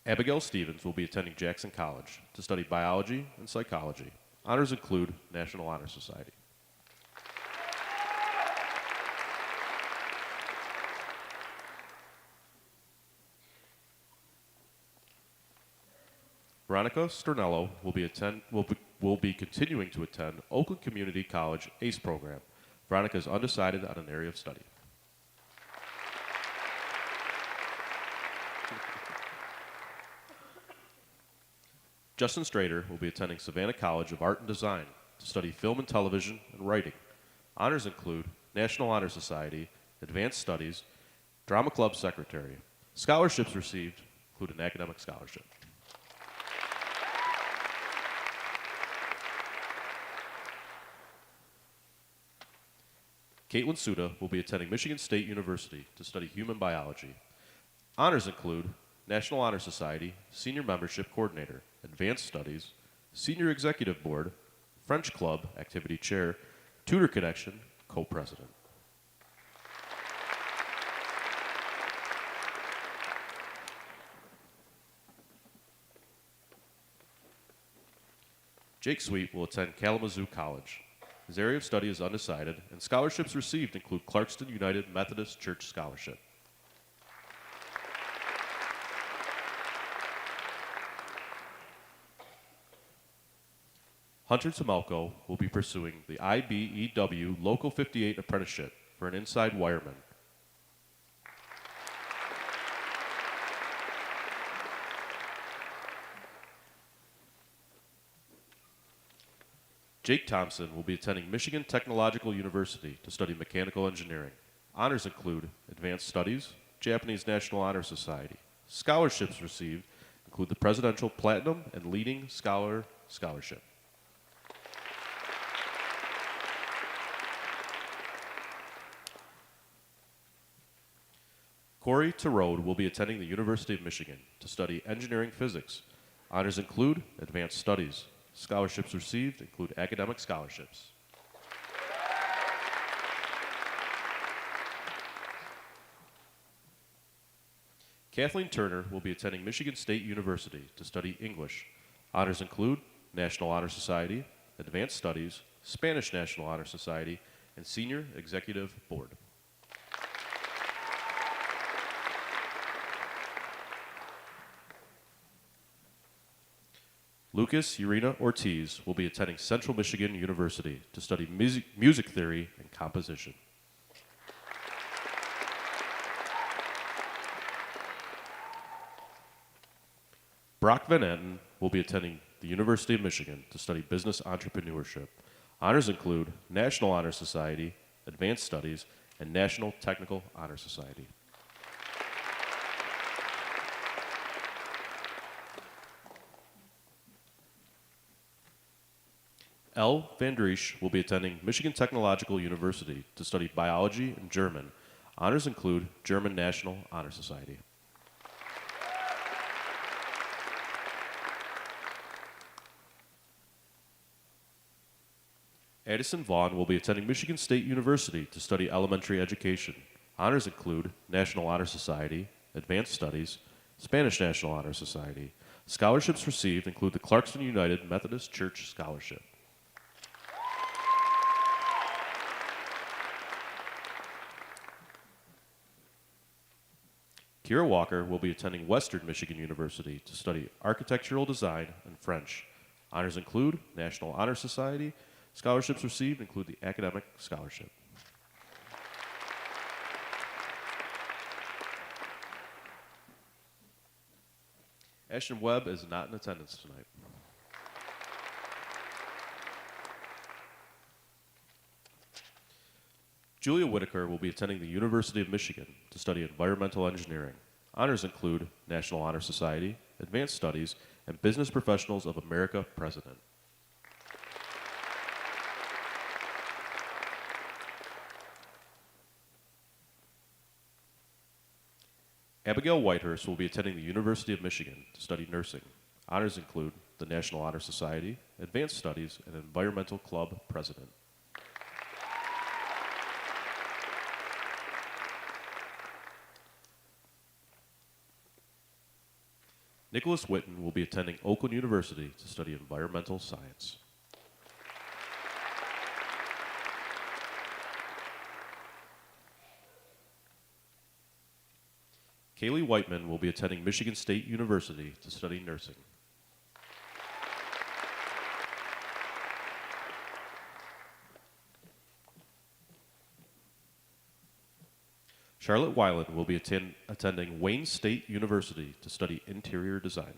D: Abigail Stevens will be attending Jackson College to study biology and psychology. Honors include National Honor Society. Veronica Stornello will be continuing to attend Oakland Community College ACE program. Veronica is undecided on an area of study. Justin Strader will be attending Savannah College of Art and Design to study film and television and writing. Honors include National Honor Society, Advanced Studies, Drama Club Secretary. Scholarships received include an academic scholarship. Caitlin Suda will be attending Michigan State University to study human biology. Honors include National Honor Society, Senior Membership Coordinator, Advanced Studies, Senior Executive Board, French Club, Activity Chair, Tutor Connection, Co-President. Jake Sweet will attend Kalamazoo College. His area of study is undecided, and scholarships received include Clarkston United Methodist Church Scholarship. Hunter Tomelko will be pursuing the IBEW Local 58 apprenticeship for an inside wireman. Jake Thompson will be attending Michigan Technological University to study mechanical engineering. Honors include Advanced Studies, Japanese National Honor Society, Scholarships received include the Presidential Platinum and Leading Scholar Scholarship. Corey Terode will be attending the University of Michigan to study engineering physics. Honors include advanced studies. Scholarships received include academic scholarships. Kathleen Turner will be attending Michigan State University to study English. Honors include National Honor Society, Advanced Studies, Spanish National Honor Society, and Senior Executive Board. Lucas Urena Ortiz will be attending Central Michigan University to study music theory and composition. Brock Van Etten will be attending the University of Michigan to study business entrepreneurship. Honors include National Honor Society, Advanced Studies, and National Technical Honor Society. Elle Van Driesch will be attending Michigan Technological University to study biology and German. Honors include German National Honor Society. Addison Vaughn will be attending Michigan State University to study elementary education. Honors include National Honor Society, Advanced Studies, Spanish National Honor Society. Scholarships received include the Clarkston United Methodist Church Scholarship. Kira Walker will be attending Western Michigan University to study architectural design and French. Honors include National Honor Society. Scholarships received include the Academic Scholarship. Ashton Webb is not in attendance tonight. Julia Whitaker will be attending the University of Michigan to study environmental engineering. Honors include National Honor Society, Advanced Studies, and Business Professionals of America President. Abigail Whitehurst will be attending the University of Michigan to study nursing. Honors include the National Honor Society, Advanced Studies, and Environmental Club President. Nicholas Witten will be attending Oakland University to study environmental science. Kaylee Whiteman will be attending Michigan State University to study nursing. Charlotte Weiland will be attending Wayne State University to study interior design.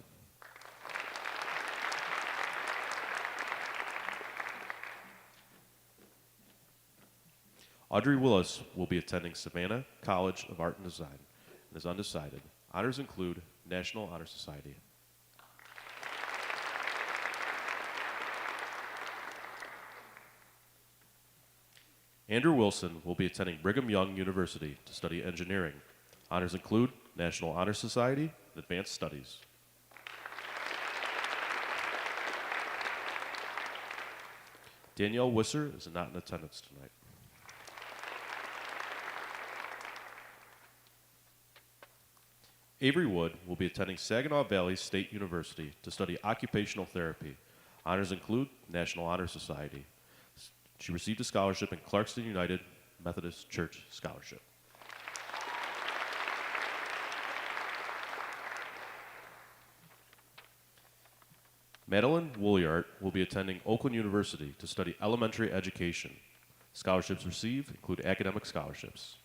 D: Audrey Willis will be attending Savannah College of Art and Design and is undecided. Honors include National Honor Society. Andrew Wilson will be attending Brigham Young University to study engineering. Honors include National Honor Society and Advanced Studies. Danielle Wisser is not in attendance tonight. Avery Wood will be attending Saginaw Valley State University to study occupational therapy. Honors include National Honor Society. She received a scholarship in Clarkston United Methodist Church Scholarship. Madeline Woolyart will be attending Oakland University to study elementary education. Scholarships received include academic scholarships.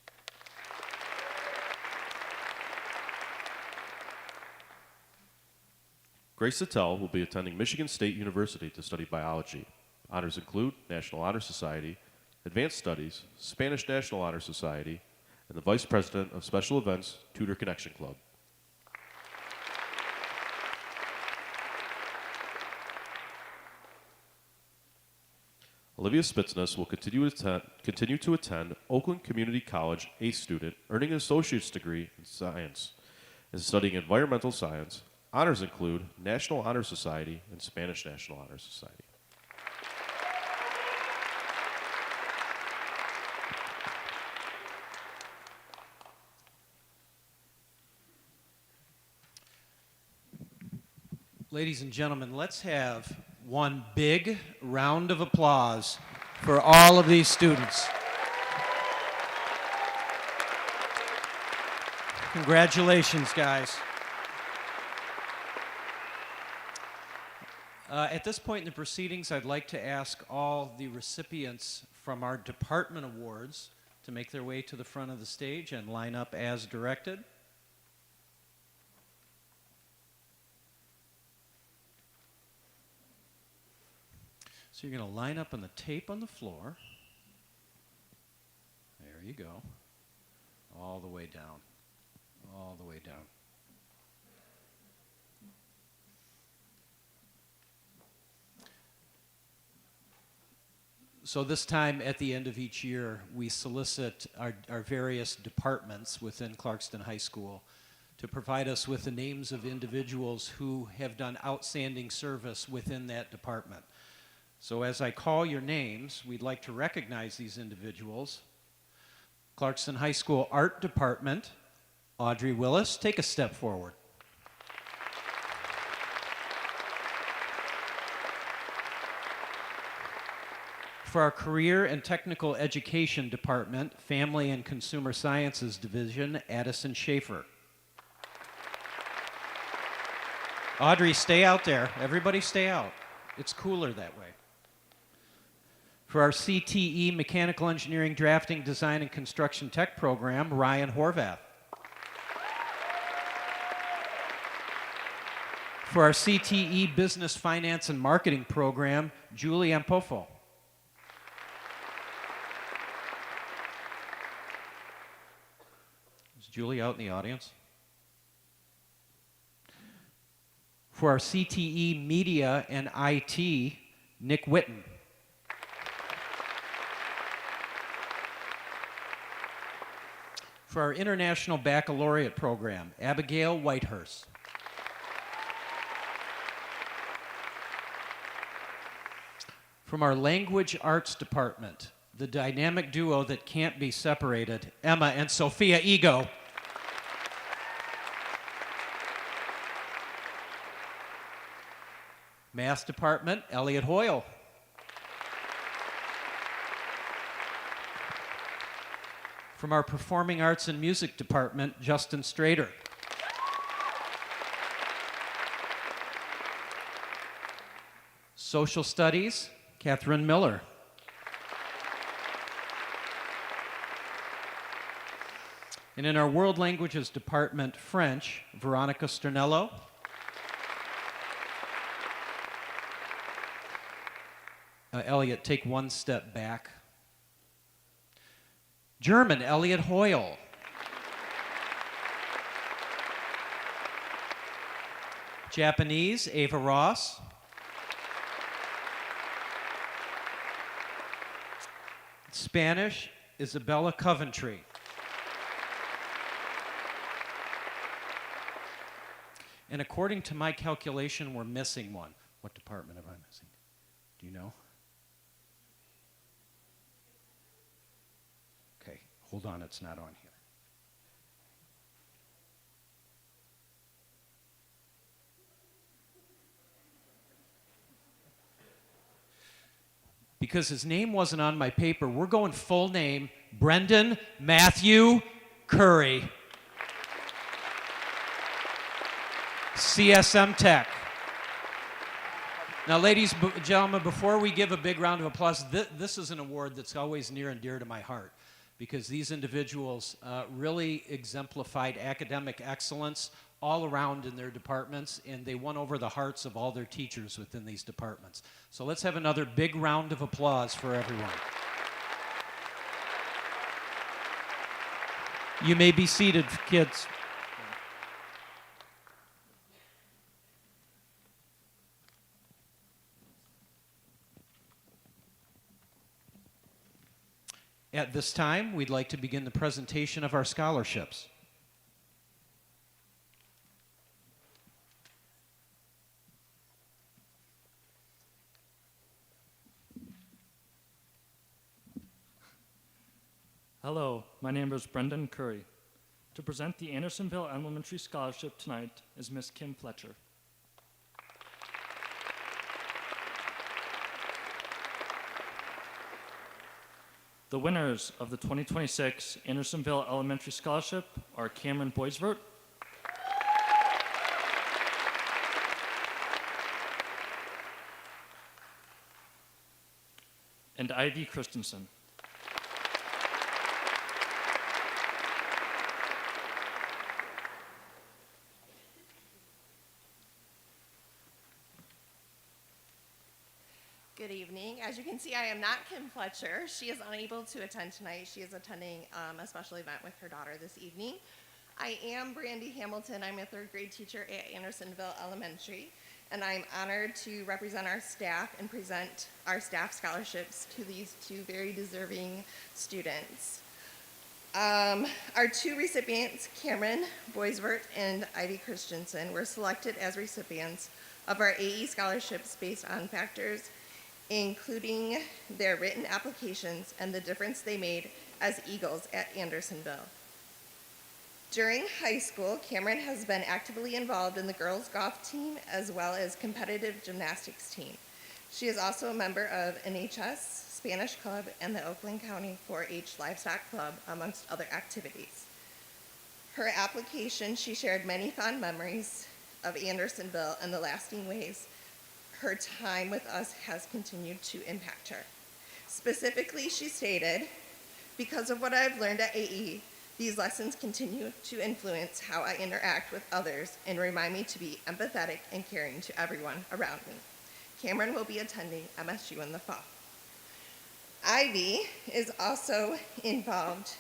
D: Grace Sattel will be attending Michigan State University to study biology. Honors include National Honor Society, Advanced Studies, Spanish National Honor Society, and the Vice President of Special Events Tutor Connection Club. Olivia Spitsness will continue to attend Oakland Community College, A student, earning an associate's degree in science and studying environmental science. Honors include National Honor Society and Spanish National Honor Society.
A: Ladies and gentlemen, let's have one big round of applause for all of these students. Congratulations, guys. At this point in the proceedings, I'd like to ask all the recipients from our department awards to make their way to the front of the stage and line up as directed. So you're going to line up on the tape on the floor. There you go. All the way down. All the way down. So this time at the end of each year, we solicit our various departments within Clarkston High School to provide us with the names of individuals who have done outstanding service within that department. So as I call your names, we'd like to recognize these individuals. Clarkston High School Art Department, Audrey Willis, take a step forward. For our Career and Technical Education Department, Family and Consumer Sciences Division, Addison Schaefer. Audrey, stay out there. Everybody stay out. It's cooler that way. For our CTE, Mechanical Engineering, Drafting, Design, and Construction Tech program, Ryan Horvath. For our CTE, Business, Finance, and Marketing program, Julie Ampofo. Is Julie out in the audience? For our CTE, Media, and IT, Nick Witten. For our International Baccalaureate program, Abigail Whitehurst. From our Language Arts Department, the dynamic duo that can't be separated, Emma and Sophia Ego. Math Department, Elliot Hoyle. From our Performing Arts and Music Department, Justin Strader. Social Studies, Catherine Miller. And in our World Languages Department, French, Veronica Sternello. Elliot, take one step back. German, Elliot Hoyle. Japanese, Ava Ross. Spanish, Isabella Coventry. And according to my calculation, we're missing one. What department am I missing? Do you know? Okay, hold on, it's not on here. Because his name wasn't on my paper, we're going full name, Brendan Matthew Curry. CSM Tech. Now, ladies and gentlemen, before we give a big round of applause, this is an award that's always near and dear to my heart because these individuals really exemplified academic excellence all around in their departments, and they won over the hearts of all their teachers within these departments. So let's have another big round of applause for everyone. You may be seated, kids. At this time, we'd like to begin the presentation of our scholarships.
E: Hello, my name is Brendan Curry. To present the Andersonville Elementary Scholarship tonight is Miss Kim Fletcher. The winners of the 2026 Andersonville Elementary Scholarship are Cameron Boisvert, and Ivy Christensen.
F: Good evening. As you can see, I am not Kim Fletcher. She is unable to attend tonight. She is attending a special event with her daughter this evening. I am Brandy Hamilton. I'm a third grade teacher at Andersonville Elementary, and I'm honored to represent our staff and present our staff scholarships to these two very deserving students. Our two recipients, Cameron Boisvert and Ivy Christensen, were selected as recipients of our AE scholarships based on factors including their written applications and the difference they made as Eagles at Andersonville. During high school, Cameron has been actively involved in the girls' golf team as well as competitive gymnastics team. She is also a member of NHS, Spanish Club, and the Oakland County 4-H Livestock Club, amongst other activities. Her application, she shared many fond memories of Andersonville and the lasting ways her time with us has continued to impact her. Specifically, she stated, "Because of what I've learned at AE, these lessons continue to influence how I interact with others and remind me to be empathetic and caring to everyone around me." Cameron will be attending MSU in the fall. Ivy is also an involved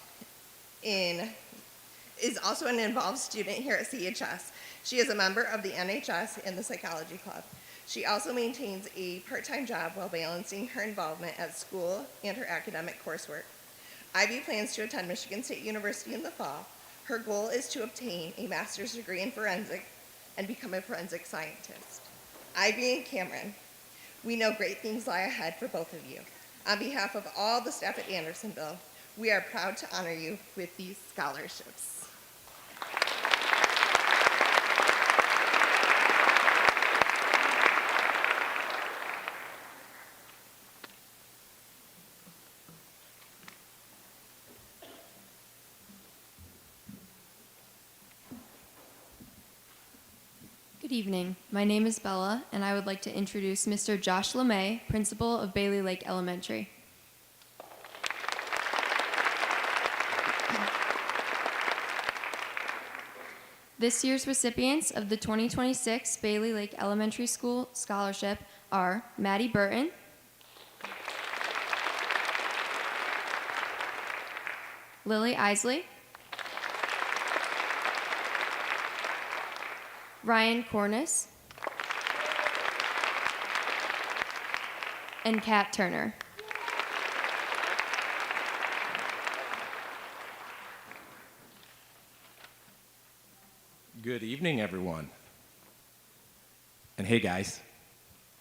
F: student here at CHS. She is a member of the NHS and the Psychology Club. She also maintains a part-time job while balancing her involvement at school and her academic coursework. Ivy plans to attend Michigan State University in the fall. Her goal is to obtain a master's degree in forensics and become a forensic scientist. Ivy and Cameron, we know great things lie ahead for both of you. On behalf of all the staff at Andersonville, we are proud to honor you with these scholarships.
G: Good evening. My name is Bella, and I would like to introduce Mr. Josh LeMay, principal of Bailey Lake Elementary. This year's recipients of the 2026 Bailey Lake Elementary School Scholarship are Maddie Burton, Lily Isley, Ryan Cornice, and Kat Turner.
H: Good evening, everyone. And hey, guys,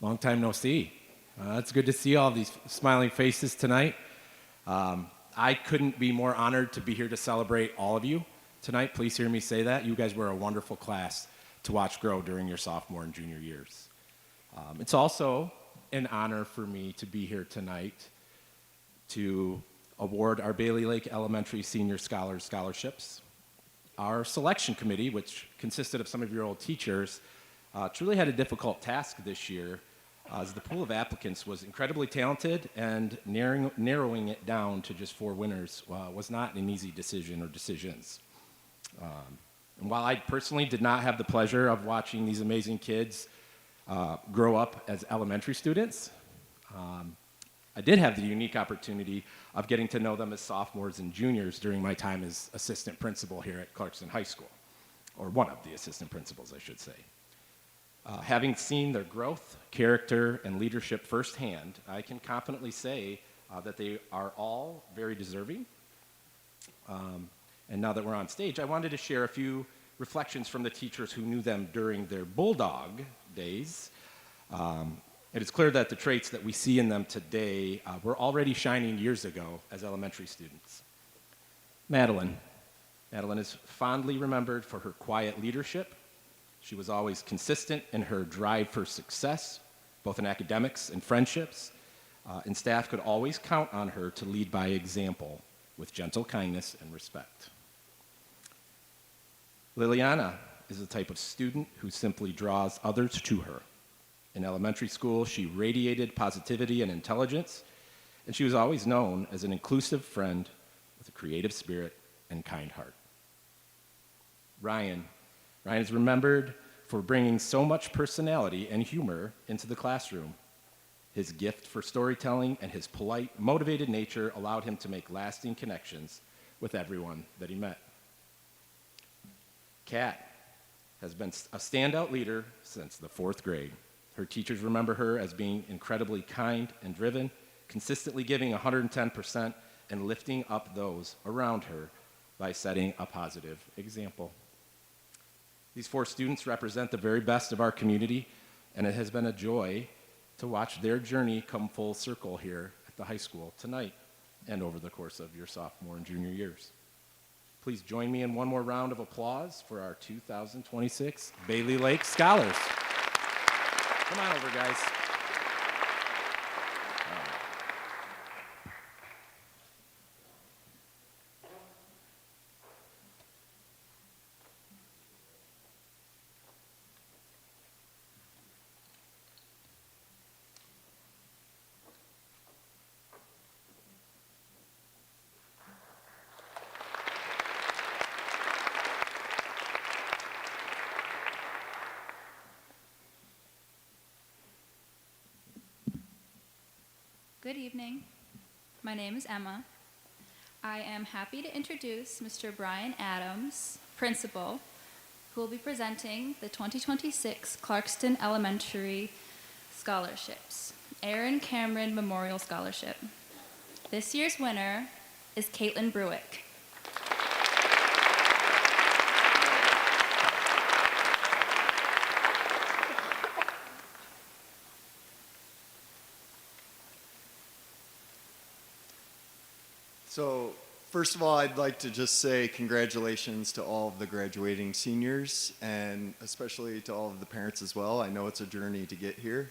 H: long time no see. It's good to see all these smiling faces tonight. I couldn't be more honored to be here to celebrate all of you tonight. Please hear me say that. You guys were a wonderful class to watch grow during your sophomore and junior years. It's also an honor for me to be here tonight to award our Bailey Lake Elementary Senior Scholars scholarships. Our selection committee, which consisted of some of your old teachers, truly had a difficult task this year, as the pool of applicants was incredibly talented, and narrowing it down to just 4 winners was not an easy decision or decisions. And while I personally did not have the pleasure of watching these amazing kids grow up as elementary students, I did have the unique opportunity of getting to know them as sophomores and juniors during my time as assistant principal here at Clarkston High School, or one of the assistant principals, I should say. Having seen their growth, character, and leadership firsthand, I can confidently say that they are all very deserving. And now that we're on stage, I wanted to share a few reflections from the teachers who knew them during their Bulldog days. It is clear that the traits that we see in them today were already shining years ago as elementary students. Madeline. Madeline is fondly remembered for her quiet leadership. She was always consistent in her drive for success, both in academics and friendships, and staff could always count on her to lead by example with gentle kindness and respect. Liliana is the type of student who simply draws others to her. In elementary school, she radiated positivity and intelligence, and she was always known as an inclusive friend with a creative spirit and kind heart. Ryan. Ryan is remembered for bringing so much personality and humor into the classroom. His gift for storytelling and his polite, motivated nature allowed him to make lasting connections with everyone that he met. Kat has been a standout leader since the 4th grade. Her teachers remember her as being incredibly kind and driven, consistently giving 110% and lifting up those around her by setting a positive example. These 4 students represent the very best of our community, and it has been a joy to watch their journey come full circle here at the high school tonight and over the course of your sophomore and junior years. Please join me in one more round of applause for our 2026 Bailey Lake Scholars. Come on over, guys.
I: Good evening. My name is Emma. I am happy to introduce Mr. Brian Adams, principal, who will be presenting the 2026 Clarkston Elementary Scholarships, Aaron Cameron Memorial Scholarship. This year's winner is Caitlin Bruick.
J: So, first of all, I'd like to just say congratulations to all of the graduating seniors and especially to all of the parents as well. I know it's a journey to get here.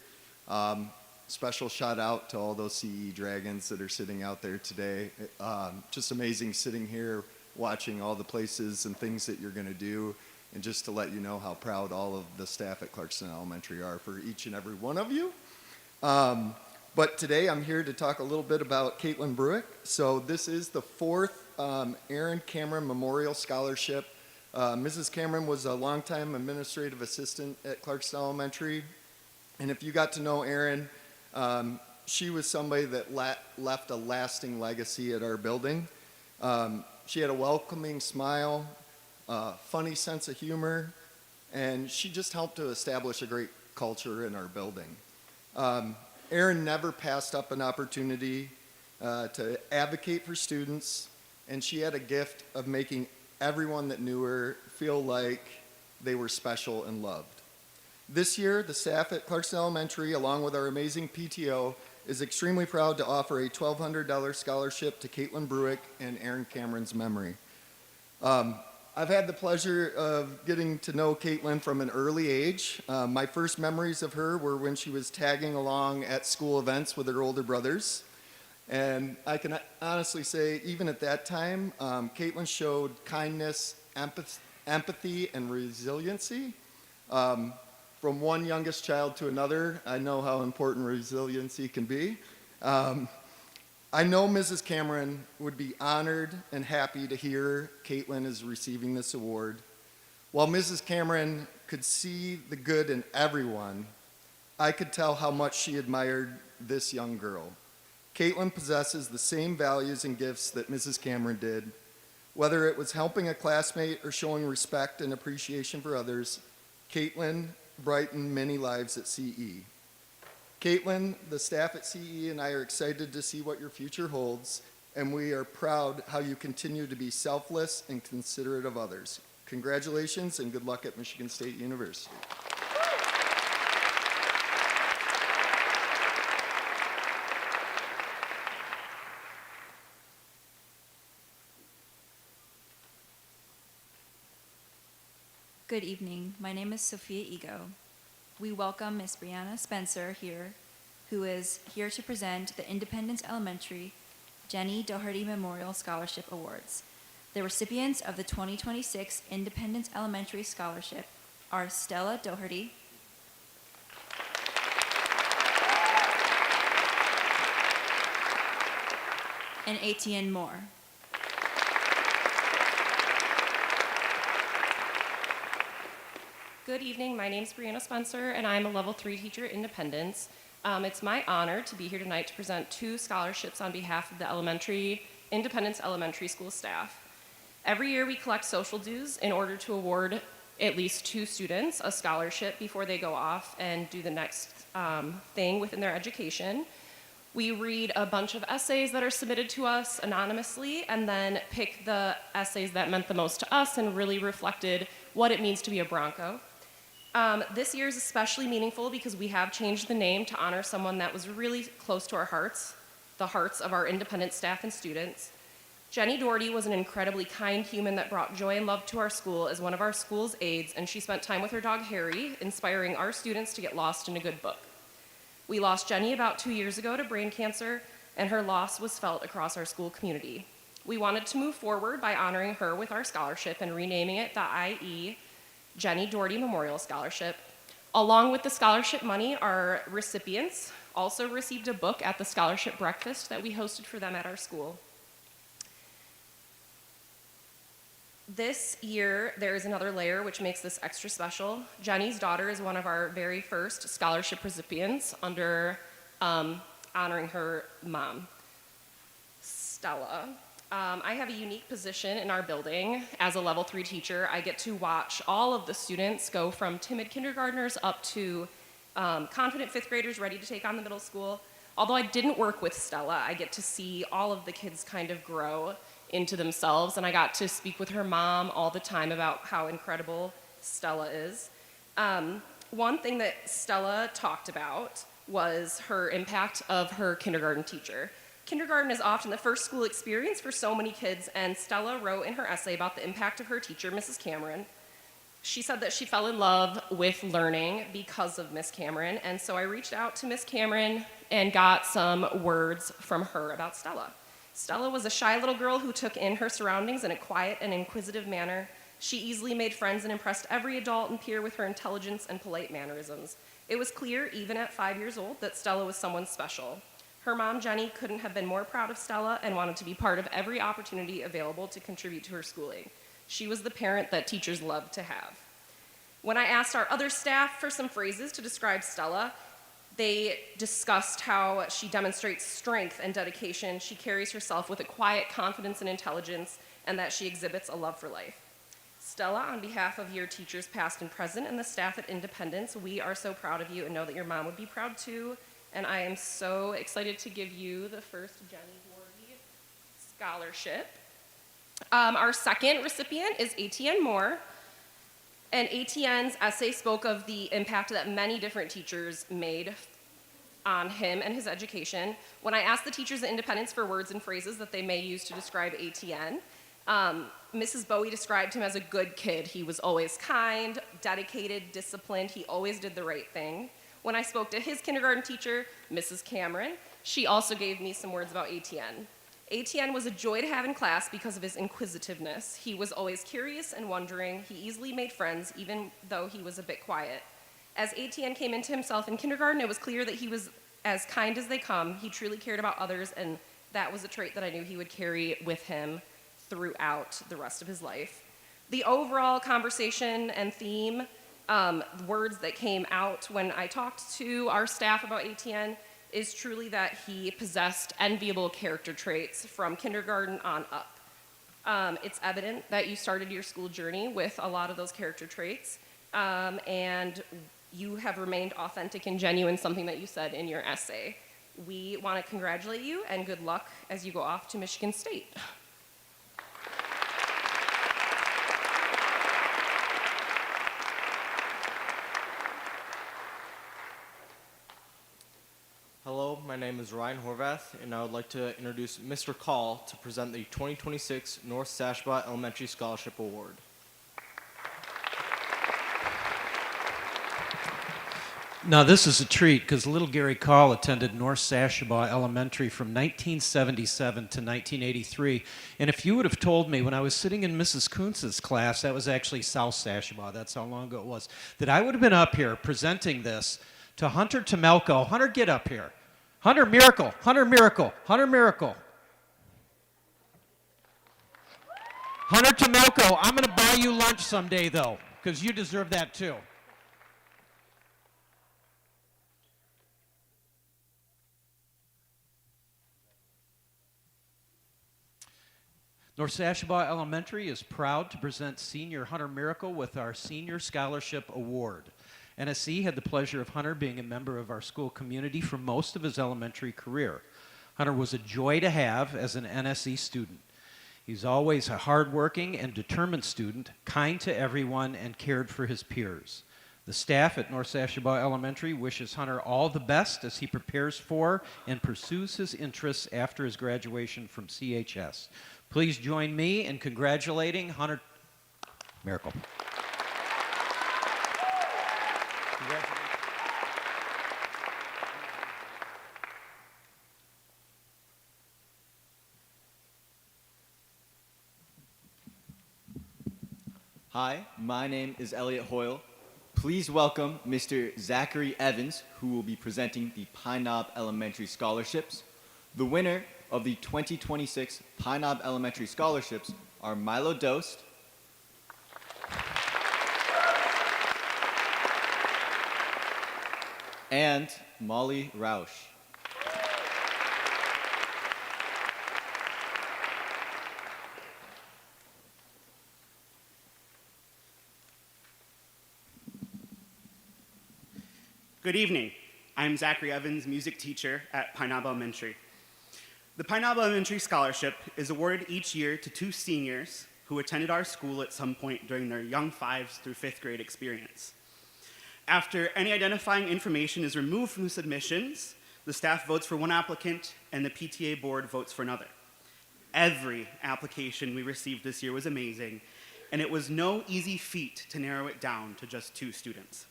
J: Special shout out to all those CE Dragons that are sitting out there today. Just amazing sitting here watching all the places and things that you're going to do, and just to let you know how proud all of the staff at Clarkston Elementary are for each and every one of you. But today I'm here to talk a little bit about Caitlin Bruick. So this is the 4th Aaron Cameron Memorial Scholarship. Mrs. Cameron was a longtime administrative assistant at Clarkston Elementary. And if you got to know Aaron, she was somebody that left a lasting legacy at our building. She had a welcoming smile, funny sense of humor, and she just helped to establish a great culture in our building. Erin never passed up an opportunity to advocate for students, and she had a gift of making everyone that knew her feel like they were special and loved. This year, the staff at Clarkston Elementary, along with our amazing PTO, is extremely proud to offer a $1,200 scholarship to Caitlin Bruick in Aaron Cameron's memory. I've had the pleasure of getting to know Caitlin from an early age. My first memories of her were when she was tagging along at school events with her older brothers. And I can honestly say, even at that time, Caitlin showed kindness, empathy, and resiliency. From one youngest child to another, I know how important resiliency can be. I know Mrs. Cameron would be honored and happy to hear Caitlin is receiving this award. While Mrs. Cameron could see the good in everyone, I could tell how much she admired this young girl. Caitlin possesses the same values and gifts that Mrs. Cameron did. Whether it was helping a classmate or showing respect and appreciation for others, Caitlin brightened many lives at CE. Caitlin, the staff at CE, and I are excited to see what your future holds, and we are proud how you continue to be selfless and considerate of others. Congratulations and good luck at Michigan State University.
I: Good evening. My name is Sophia Ego. We welcome Ms. Brianna Spencer here, who is here to present the Independence Elementary Jenny Doherty Memorial Scholarship Awards. The recipients of the 2026 Independence Elementary Scholarship are Stella Doherty, and Etienne Moore.
K: Good evening. My name is Brianna Spencer, and I'm a level 3 teacher at Independence. It's my honor to be here tonight to present 2 scholarships on behalf of the Independence Elementary School staff. Every year we collect social dues in order to award at least 2 students a scholarship before they go off and do the next thing within their education. We read a bunch of essays that are submitted to us anonymously and then pick the essays that meant the most to us and really reflected what it means to be a Bronco. This year is especially meaningful because we have changed the name to honor someone that was really close to our hearts, the hearts of our Independence staff and students. Jenny Doherty was an incredibly kind human that brought joy and love to our school as one of our school's aides, and she spent time with her dog Harry, inspiring our students to get lost in a good book. We lost Jenny about 2 years ago to brain cancer, and her loss was felt across our school community. We wanted to move forward by honoring her with our scholarship and renaming it the IE Jenny Doherty Memorial Scholarship. Along with the scholarship money, our recipients also received a book at the scholarship breakfast that we hosted for them at our school. This year, there is another layer which makes this extra special. Jenny's daughter is one of our very first scholarship recipients under honoring her mom, Stella. I have a unique position in our building. As a level 3 teacher, I get to watch all of the students go from timid kindergartners up to confident 5th graders ready to take on the middle school. Although I didn't work with Stella, I get to see all of the kids kind of grow into themselves, and I got to speak with her mom all the time about how incredible Stella is. One thing that Stella talked about was her impact of her kindergarten teacher. Kindergarten is often the first school experience for so many kids, and Stella wrote in her essay about the impact of her teacher, Mrs. Cameron. She said that she fell in love with learning because of Miss Cameron, and so I reached out to Miss Cameron and got some words from her about Stella. Stella was a shy little girl who took in her surroundings in a quiet and inquisitive manner. She easily made friends and impressed every adult and peer with her intelligence and polite mannerisms. It was clear, even at 5 years old, that Stella was someone special. Her mom, Jenny, couldn't have been more proud of Stella and wanted to be part of every opportunity available to contribute to her schooling. She was the parent that teachers love to have. When I asked our other staff for some phrases to describe Stella, they discussed how she demonstrates strength and dedication, she carries herself with a quiet confidence and intelligence, and that she exhibits a love for life. Stella, on behalf of your teachers past and present and the staff at Independence, we are so proud of you and know that your mom would be proud too, and I am so excited to give you the first Jenny Doherty Scholarship. Our second recipient is Etienne Moore. And Etienne's essay spoke of the impact that many different teachers made on him and his education. When I asked the teachers at Independence for words and phrases that they may use to describe Etienne, Mrs. Bowie described him as a good kid. He was always kind, dedicated, disciplined. He always did the right thing. When I spoke to his kindergarten teacher, Mrs. Cameron, she also gave me some words about Etienne. Etienne was a joy to have in class because of his inquisitiveness. He was always curious and wondering. He easily made friends, even though he was a bit quiet. As Etienne came into himself in kindergarten, it was clear that he was as kind as they come. He truly cared about others, and that was a trait that I knew he would carry with him throughout the rest of his life. The overall conversation and theme, words that came out when I talked to our staff about Etienne, is truly that he possessed enviable character traits from kindergarten on up. It's evident that you started your school journey with a lot of those character traits, and You have remained authentic and genuine, something that you said in your essay. We want to congratulate you and good luck as you go off to Michigan State.
L: Hello, my name is Ryan Horvath, and I would like to introduce Mr. Call to present the 2026 North Sashaba Elementary Scholarship Award.
A: Now, this is a treat because little Gary Call attended North Sashaba Elementary from 1977 to 1983. And if you would have told me when I was sitting in Mrs. Kuntz's class, that was actually South Sashaba, that's how long ago it was, that I would have been up here presenting this to Hunter Temelko. Hunter, get up here. Hunter, miracle. Hunter, miracle. Hunter, miracle. Hunter Temelko, I'm going to buy you lunch someday, though, because you deserve that, too. North Sashaba Elementary is proud to present senior Hunter Miracle with our Senior Scholarship Award. NSC had the pleasure of Hunter being a member of our school community for most of his elementary career. Hunter was a joy to have as an NSC student. He's always a hardworking and determined student, kind to everyone, and cared for his peers. The staff at North Sashaba Elementary wishes Hunter all the best as he prepares for and pursues his interests after his graduation from CHS. Please join me in congratulating Hunter Miracle.
M: Hi, my name is Elliot Hoyle. Please welcome Mr. Zachary Evans, who will be presenting the Pine Knob Elementary Scholarships. The winner of the 2026 Pine Knob Elementary Scholarships are Milo Dost, and Molly Rausch.
N: Good evening. I'm Zachary Evans, music teacher at Pine Knob Elementary. The Pine Knob Elementary Scholarship is awarded each year to 2 seniors who attended our school at some point during their young 5s through 5th grade experience. After any identifying information is removed from the submissions, the staff votes for one applicant and the PTA board votes for another. Every application we received this year was amazing, and it was no easy feat to narrow it down to just 2 students.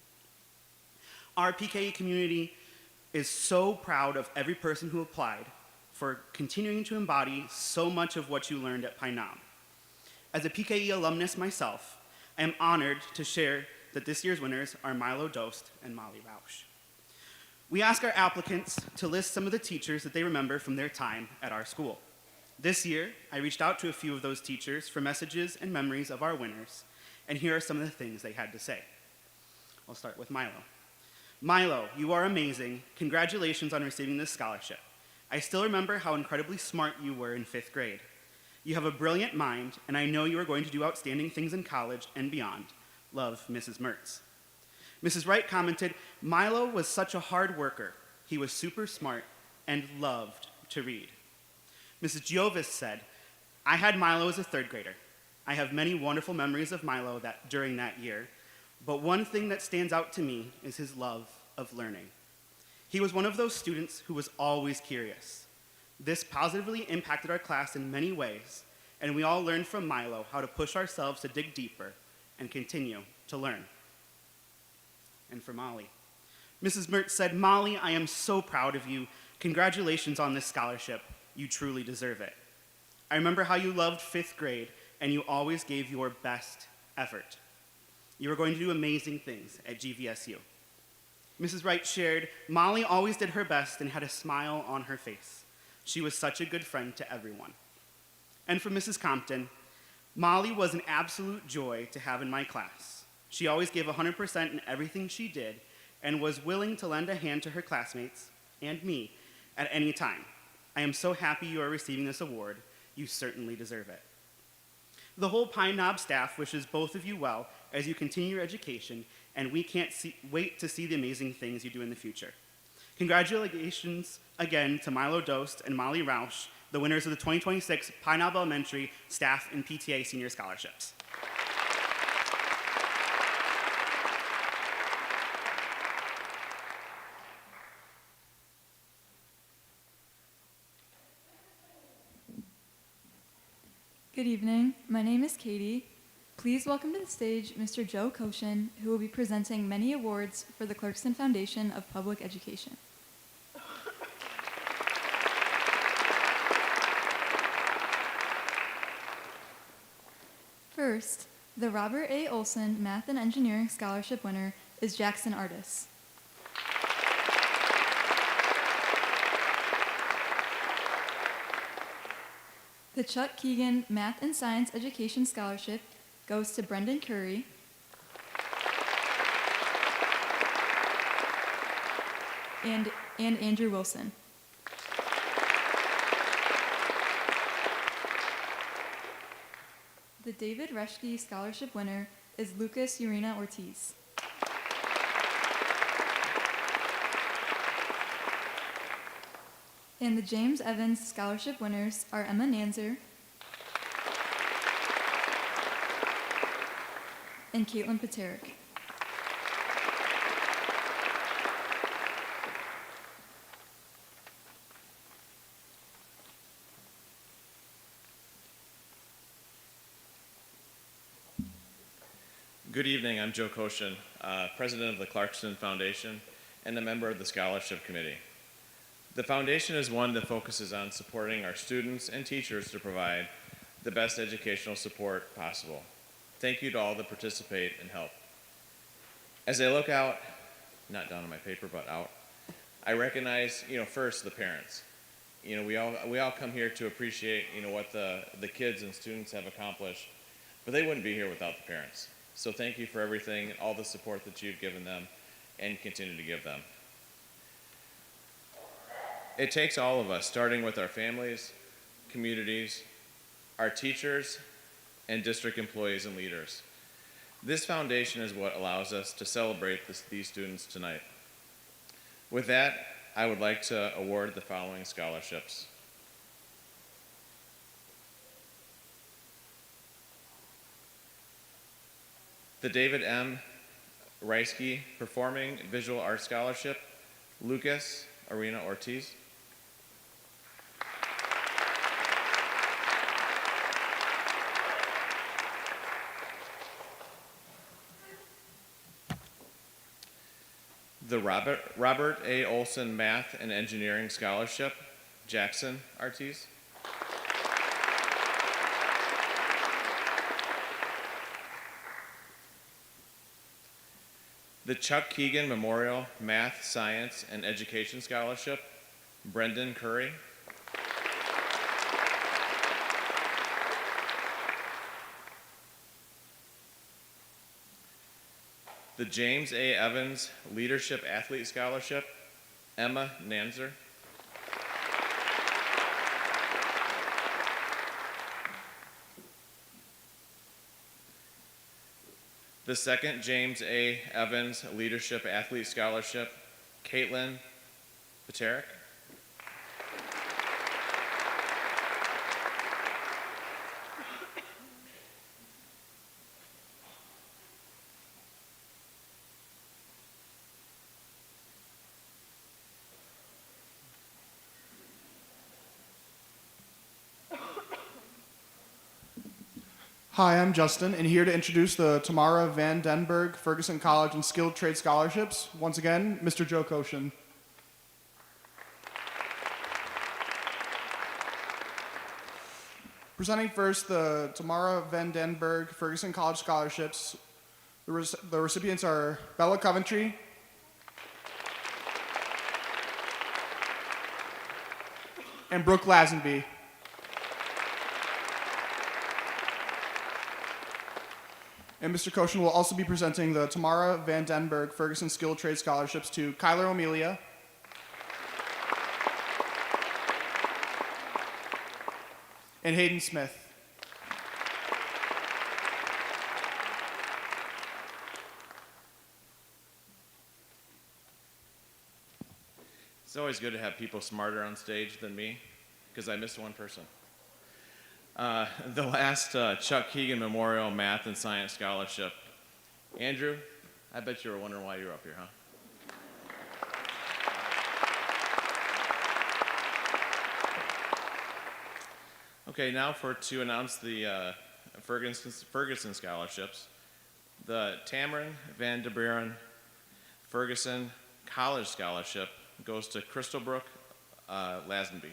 N: Our PKE community is so proud of every person who applied for continuing to embody so much of what you learned at Pine Knob. As a PKE alumnus myself, I am honored to share that this year's winners are Milo Dost and Molly Rausch. We ask our applicants to list some of the teachers that they remember from their time at our school. This year, I reached out to a few of those teachers for messages and memories of our winners, and here are some of the things they had to say. I'll start with Milo. Milo, you are amazing. Congratulations on receiving this scholarship. I still remember how incredibly smart you were in 5th grade. You have a brilliant mind, and I know you are going to do outstanding things in college and beyond. Love, Mrs. Mertz. Mrs. Wright commented, Milo was such a hard worker. He was super smart and loved to read. Mrs. Giovis said, I had Milo as a 3rd grader. I have many wonderful memories of Milo during that year, but one thing that stands out to me is his love of learning. He was one of those students who was always curious. This positively impacted our class in many ways, and we all learned from Milo how to push ourselves to dig deeper and continue to learn. And for Molly. Mrs. Mertz said, Molly, I am so proud of you. Congratulations on this scholarship. You truly deserve it. I remember how you loved 5th grade, and you always gave your best effort. You were going to do amazing things at GVSU. Mrs. Wright shared, Molly always did her best and had a smile on her face. She was such a good friend to everyone. And for Mrs. Compton, Molly was an absolute joy to have in my class. She always gave 100% in everything she did and was willing to lend a hand to her classmates and me at any time. I am so happy you are receiving this award. You certainly deserve it. The whole Pine Knob staff wishes both of you well as you continue your education, and we can't wait to see the amazing things you do in the future. Congratulations again to Milo Dost and Molly Rausch, the winners of the 2026 Pine Knob Elementary Staff and PTA Senior Scholarships.
O: Good evening. My name is Katie. Please welcome to the stage Mr. Joe Koshin, who will be presenting many awards for the Clarkston Foundation of Public Education. First, the Robert A. Olson Math and Engineering Scholarship winner is Jackson Artis. The Chuck Keegan Math and Science Education Scholarship goes to Brendan Curry. And Andrew Wilson. The David Reschke Scholarship winner is Lucas Urena Ortiz. And the James Evans Scholarship winners are Emma Nanzer and Caitlin Paterick.
P: Good evening, I'm Joe Koshin, President of the Clarkston Foundation and a member of the Scholarship Committee. The foundation is one that focuses on supporting our students and teachers to provide the best educational support possible. Thank you to all that participate and help. As I look out, not down on my paper, but out, I recognize, first the parents. We all come here to appreciate, what the kids and students have accomplished, but they wouldn't be here without the parents. So thank you for everything, all the support that you've given them and continue to give them. It takes all of us, starting with our families, communities, our teachers, and district employees and leaders. This foundation is what allows us to celebrate these students tonight. With that, I would like to award the following scholarships. The David M. Reisky Performing Visual Arts Scholarship, Lucas Arena Ortiz. The Robert A. Olson Math and Engineering Scholarship, Jackson Ortiz. The Chuck Keegan Memorial Math, Science, and Education Scholarship, Brendan Curry. The James A. Evans Leadership Athlete Scholarship, Emma Nanzer. The second James A. Evans Leadership Athlete Scholarship, Caitlin Paterick.
Q: Hi, I'm Justin, and here to introduce the Tamara Van Denberg Ferguson College and Skilled Trade Scholarships. Once again, Mr. Joe Koshin. Presenting first the Tamara Van Denberg Ferguson College Scholarships. The recipients are Bella Coventry, and Brooke Lazenby. And Mr. Koshin will also be presenting the Tamara Van Denberg Ferguson Skilled Trade Scholarships to Kyler O'Melia, and Hayden Smith.
P: It's always good to have people smarter on stage than me, because I missed one person. The last Chuck Keegan Memorial Math and Science Scholarship. Andrew, I bet you were wondering why you were up here, huh? Okay, now to announce the Ferguson scholarships. The Tamarin Van de Buren Ferguson College Scholarship goes to Crystalbrook Lazenby.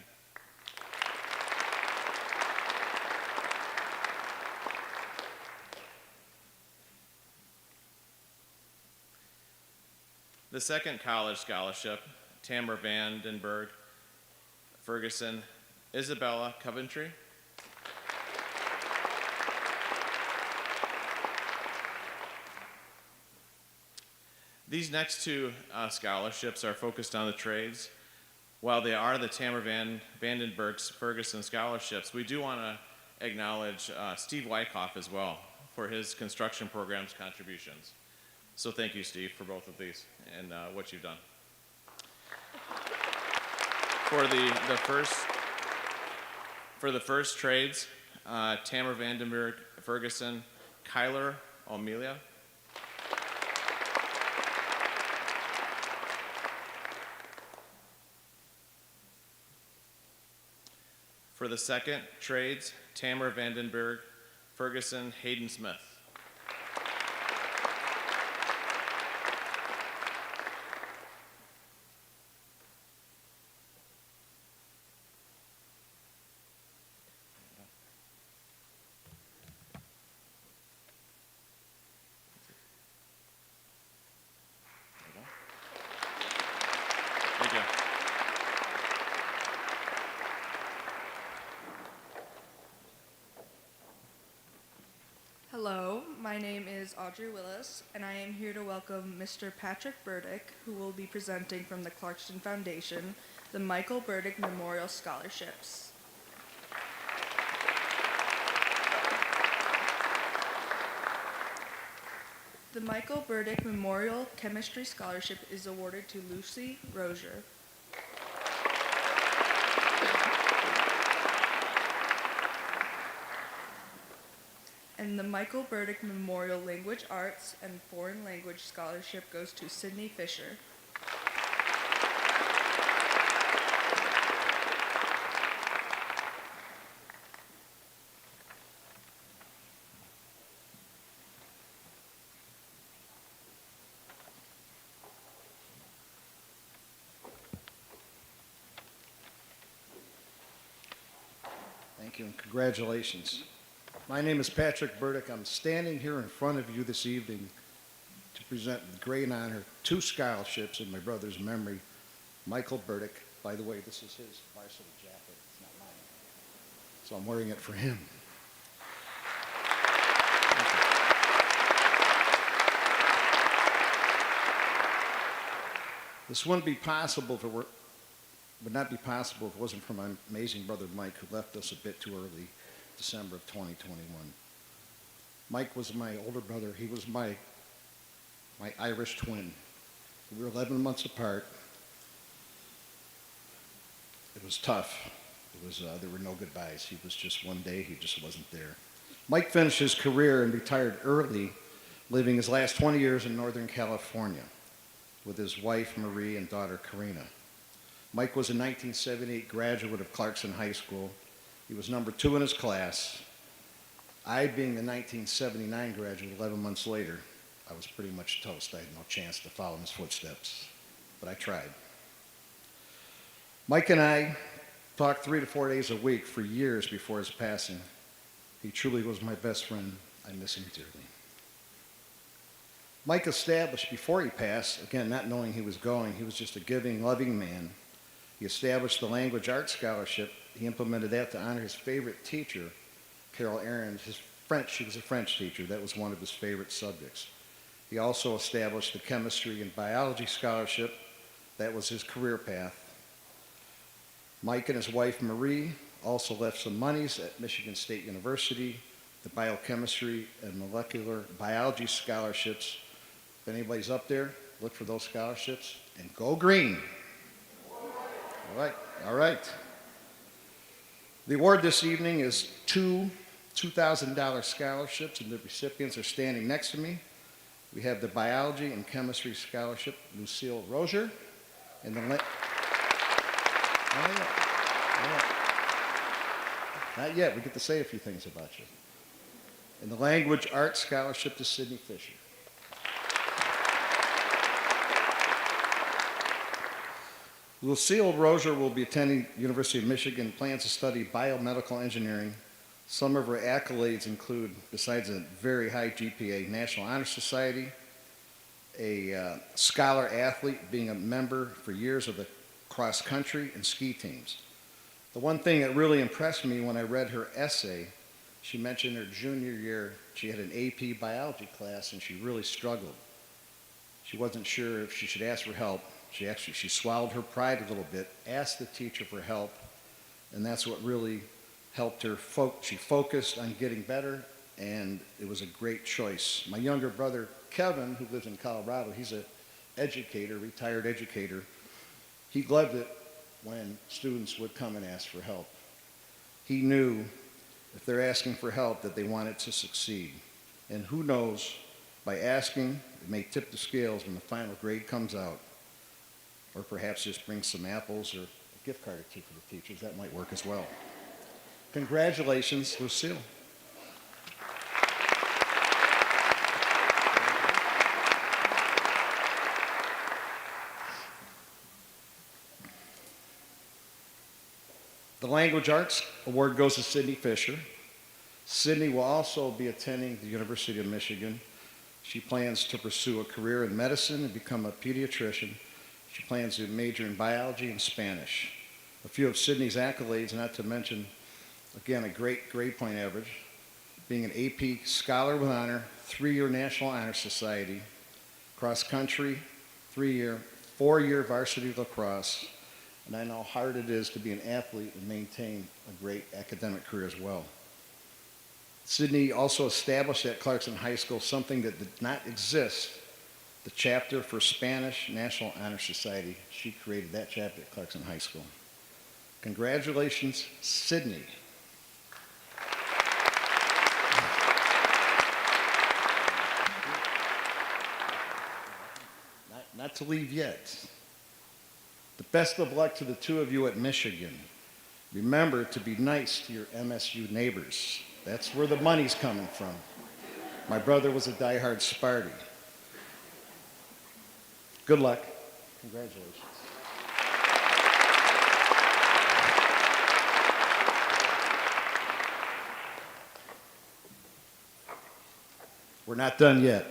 P: The second college scholarship, Tamara Vandenberg Ferguson Isabella Coventry. These next two scholarships are focused on the trades. While they are the Tamara Vandenberg Ferguson scholarships, we do want to acknowledge Steve Wyckoff as well for his construction program's contributions. So thank you, Steve, for both of these and what you've done. For the first trades, Tamara Vandenberg Ferguson, Kyler O'Melia. For the second trades, Tamara Vandenberg Ferguson, Hayden Smith. Thank you.
R: Hello, my name is Audrey Willis, and I am here to welcome Mr. Patrick Burdick, who will be presenting from the Clarkston Foundation the Michael Burdick Memorial Scholarships. The Michael Burdick Memorial Chemistry Scholarship is awarded to Lucy Rozier. And the Michael Burdick Memorial Language Arts and Foreign Language Scholarship goes to Sydney Fisher.
S: Thank you and congratulations. My name is Patrick Burdick. I'm standing here in front of you this evening to present with great honor 2 scholarships in my brother's memory. Michael Burdick, by the way, this is his varsity jacket, it's not mine. So I'm wearing it for him. This wouldn't be possible if it were, would not be possible if it wasn't for my amazing brother Mike, who left us a bit too early, December of 2021. Mike was my older brother. He was my Irish twin. We were 11 months apart. It was tough. It was, there were no goodbyes. He was just one day, he just wasn't there. Mike finished his career and retired early, living his last 20 years in Northern California with his wife Marie and daughter Karina. Mike was a 1978 graduate of Clarkston High School. He was number 2 in his class. I, being the 1979 graduate 11 months later, I was pretty much toast. I had no chance to follow in his footsteps, but I tried. Mike and I talked 3 to 4 days a week for years before his passing. He truly was my best friend. I miss him dearly. Mike established, before he passed, again, not knowing he was going, he was just a giving, loving man. He established the Language Arts Scholarship. He implemented that to honor his favorite teacher, Carol Aaron. She was a French teacher. That was one of his favorite subjects. He also established the Chemistry and Biology Scholarship. That was his career path. Mike and his wife, Marie, also left some monies at Michigan State University, the Biochemistry and Molecular Biology Scholarships. If anybody's up there, look for those scholarships and go green. All right, all right. The award this evening is two $2,000 scholarships, and the recipients are standing next to me. We have the Biology and Chemistry Scholarship, Lucille Rozier, and the... Not yet. We get to say a few things about you. And the Language Arts Scholarship to Sydney Fisher. Lucille Rozier will be attending University of Michigan, plans to study biomedical engineering. Some of her accolades include, besides a very high GPA, National Honor Society, a scholar athlete, being a member for years of the cross country and ski teams. The one thing that really impressed me when I read her essay, she mentioned her junior year, she had an AP biology class and she really struggled. She wasn't sure if she should ask for help. She swallowed her pride a little bit, asked the teacher for help, and that's what really helped her. She focused on getting better, and it was a great choice. My younger brother, Kevin, who lives in Colorado, he's an educator, retired educator. He loved it when students would come and ask for help. He knew if they're asking for help that they wanted to succeed. And who knows, by asking, it may tip the scales when the final grade comes out. Or perhaps just bring some apples or a gift card or two for the teachers. That might work as well. Congratulations, Lucille. The Language Arts Award goes to Sydney Fisher. Sydney will also be attending the University of Michigan. She plans to pursue a career in medicine and become a pediatrician. She plans to major in biology and Spanish. A few of Sydney's accolades, not to mention, again, a great grade point average, being an AP Scholar with Honor, 3-year National Honor Society, cross country, 3-year, 4-year varsity lacrosse, and I know how hard it is to be an athlete and maintain a great academic career as well. Sydney also established at Clarkston High School something that did not exist, the chapter for Spanish National Honor Society. She created that chapter at Clarkston High School. Congratulations, Sydney. Not to leave yet. The best of luck to the two of you at Michigan. Remember to be nice to your MSU neighbors. That's where the money's coming from. My brother was a diehard Sparty. Good luck. Congratulations. We're not done yet.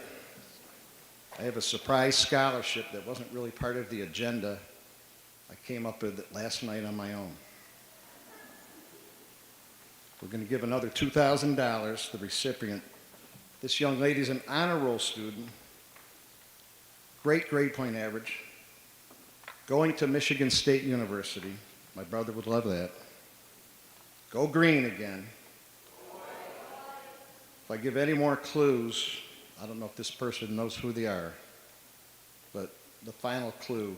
S: I have a surprise scholarship that wasn't really part of the agenda. I came up with it last night on my own. We're going to give another $2,000 to the recipient. This young lady is an honor roll student. Great grade point average. Going to Michigan State University. My brother would love that. Go green again. If I give any more clues, I don't know if this person knows who they are, but the final clue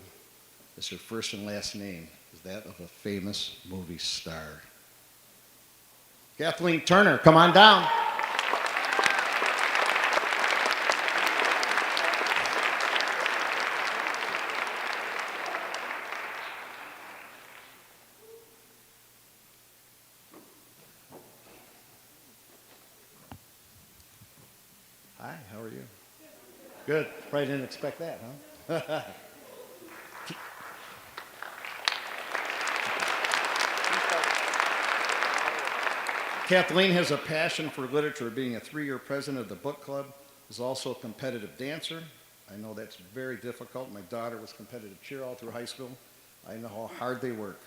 S: is her first and last name is that of a famous movie star. Kathleen Turner, come on down. Hi, how are you? Good. Probably didn't expect that, huh? Kathleen has a passion for literature, being a 3-year president of the book club, is also a competitive dancer. I know that's very difficult. My daughter was competitive cheer all through high school. I know how hard they work.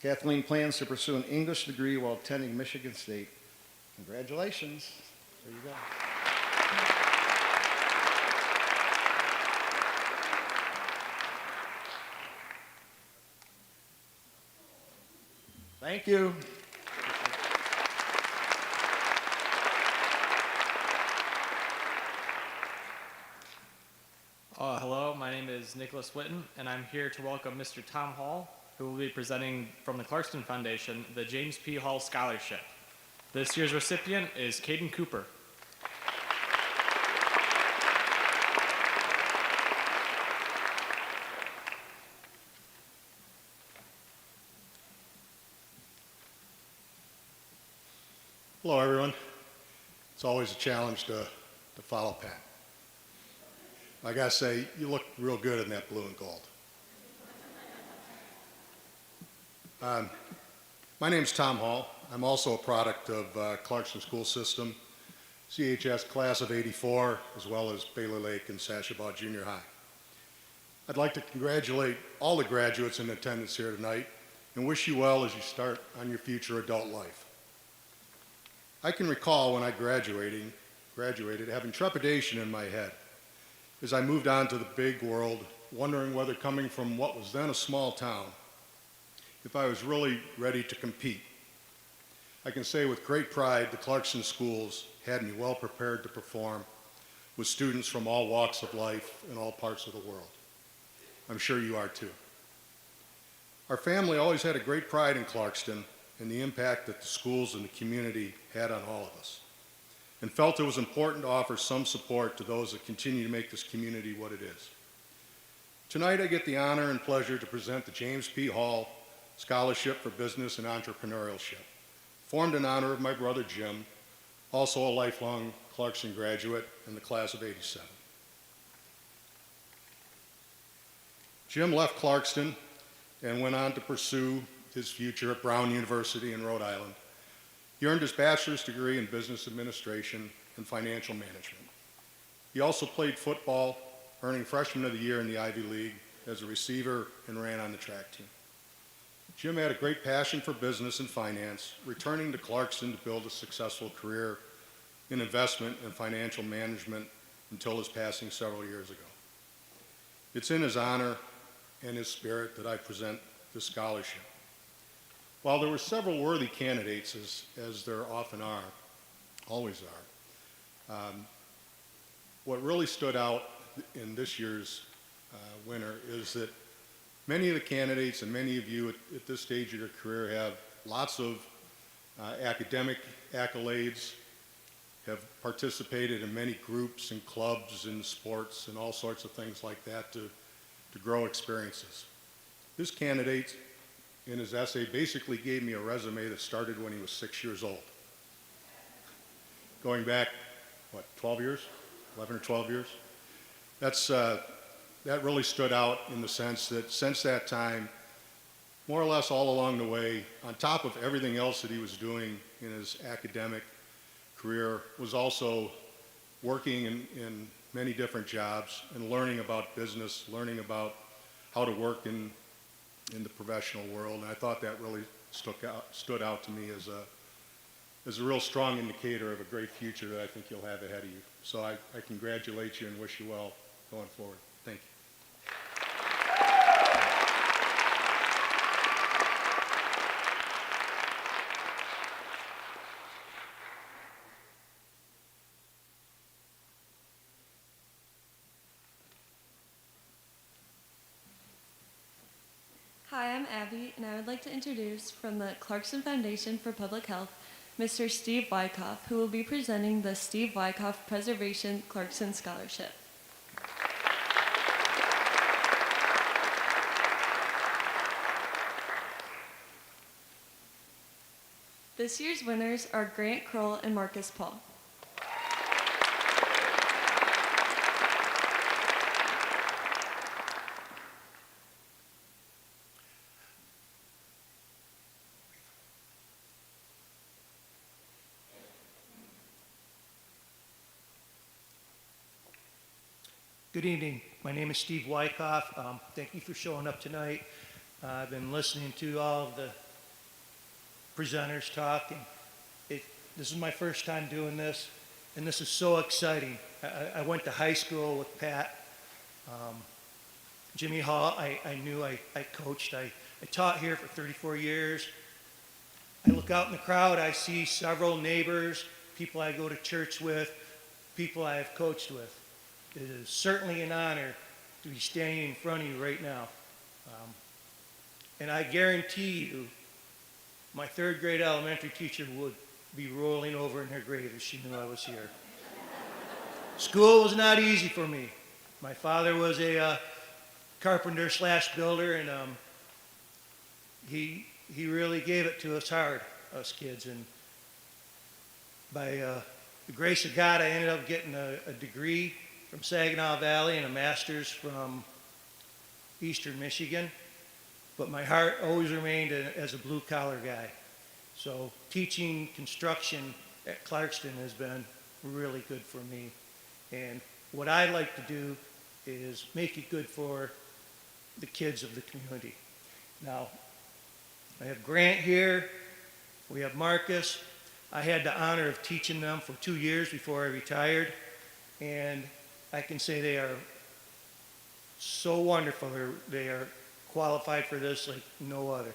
S: Kathleen plans to pursue an English degree while attending Michigan State. Congratulations. There you go. Thank you.
T: Hello, my name is Nicholas Witten, and I'm here to welcome Mr. Tom Hall,
E: who will be presenting from the Clarkston Foundation the James P. Hall Scholarship. This year's recipient is Caden Cooper.
T: Hello, everyone. It's always a challenge to follow Pat. I gotta say, you look real good in that blue and gold. My name's Tom Hall. I'm also a product of Clarkston School System, CHS Class of '84, as well as Bailey Lake and Sashabaw Junior High. I'd like to congratulate all the graduates in attendance here tonight and wish you well as you start on your future adult life. I can recall when I graduated having trepidation in my head as I moved on to the big world, wondering whether coming from what was then a small town, if I was really ready to compete. I can say with great pride the Clarkston schools had me well prepared to perform with students from all walks of life in all parts of the world. I'm sure you are too. Our family always had a great pride in Clarkston and the impact that the schools and the community had on all of us, and felt it was important to offer some support to those that continue to make this community what it is. Tonight I get the honor and pleasure to present the James P. Hall Scholarship for Business and Entrepreneurship, formed in honor of my brother Jim, also a lifelong Clarkston graduate in the class of '87. Jim left Clarkston and went on to pursue his future at Brown University in Rhode Island. He earned his bachelor's degree in business administration and financial management. He also played football, earning freshman of the year in the Ivy League as a receiver and ran on the track team. Jim had a great passion for business and finance, returning to Clarkston to build a successful career in investment and financial management until his passing several years ago. It's in his honor and his spirit that I present this scholarship. While there were several worthy candidates, as there often are, always are, what really stood out in this year's winner is that many of the candidates and many of you at this stage of your career have lots of academic accolades, have participated in many groups and clubs and sports and all sorts of things like that to grow experiences. This candidate, in his essay, basically gave me a resume that started when he was 6 years old. Going back, 12 years? 11 or 12 years? That really stood out in the sense that since that time, more or less all along the way, on top of everything else that he was doing in his academic career, was also working in many different jobs and learning about business, learning about how to work in the professional world. And I thought that really stood out to me as a real strong indicator of a great future that I think you'll have ahead of you. So I congratulate you and wish you well going forward. Thank you.
U: Hi, I'm Abby, and I would like to introduce from the Clarkston Foundation for Public Health, Mr. Steve Wyckoff, who will be presenting the Steve Wyckoff Preservation Clarkston Scholarship. This year's winners are Grant Kroll and Marcus Paul.
V: Good evening. My name is Steve Wyckoff. Thank you for showing up tonight. I've been listening to all of the presenters talk, and this is my first time doing this, and this is so exciting. I went to high school with Pat. Jimmy Hall, I knew I coached. I taught here for 34 years. I look out in the crowd, I see several neighbors, people I go to church with, people I have coached with. It is certainly an honor to be standing in front of you right now. And I guarantee you, my third grade elementary teacher would be rolling over in her grave if she knew I was here. School was not easy for me. My father was a carpenter / builder, and he really gave it to us hard, us kids. And by the grace of God, I ended up getting a degree from Saginaw Valley and a master's from Eastern Michigan. But my heart always remained as a blue-collar guy. So teaching construction at Clarkston has been really good for me. And what I like to do is make it good for the kids of the community. Now, I have Grant here. We have Marcus. I had the honor of teaching them for 2 years before I retired. And I can say they are so wonderful. They are qualified for this like no other.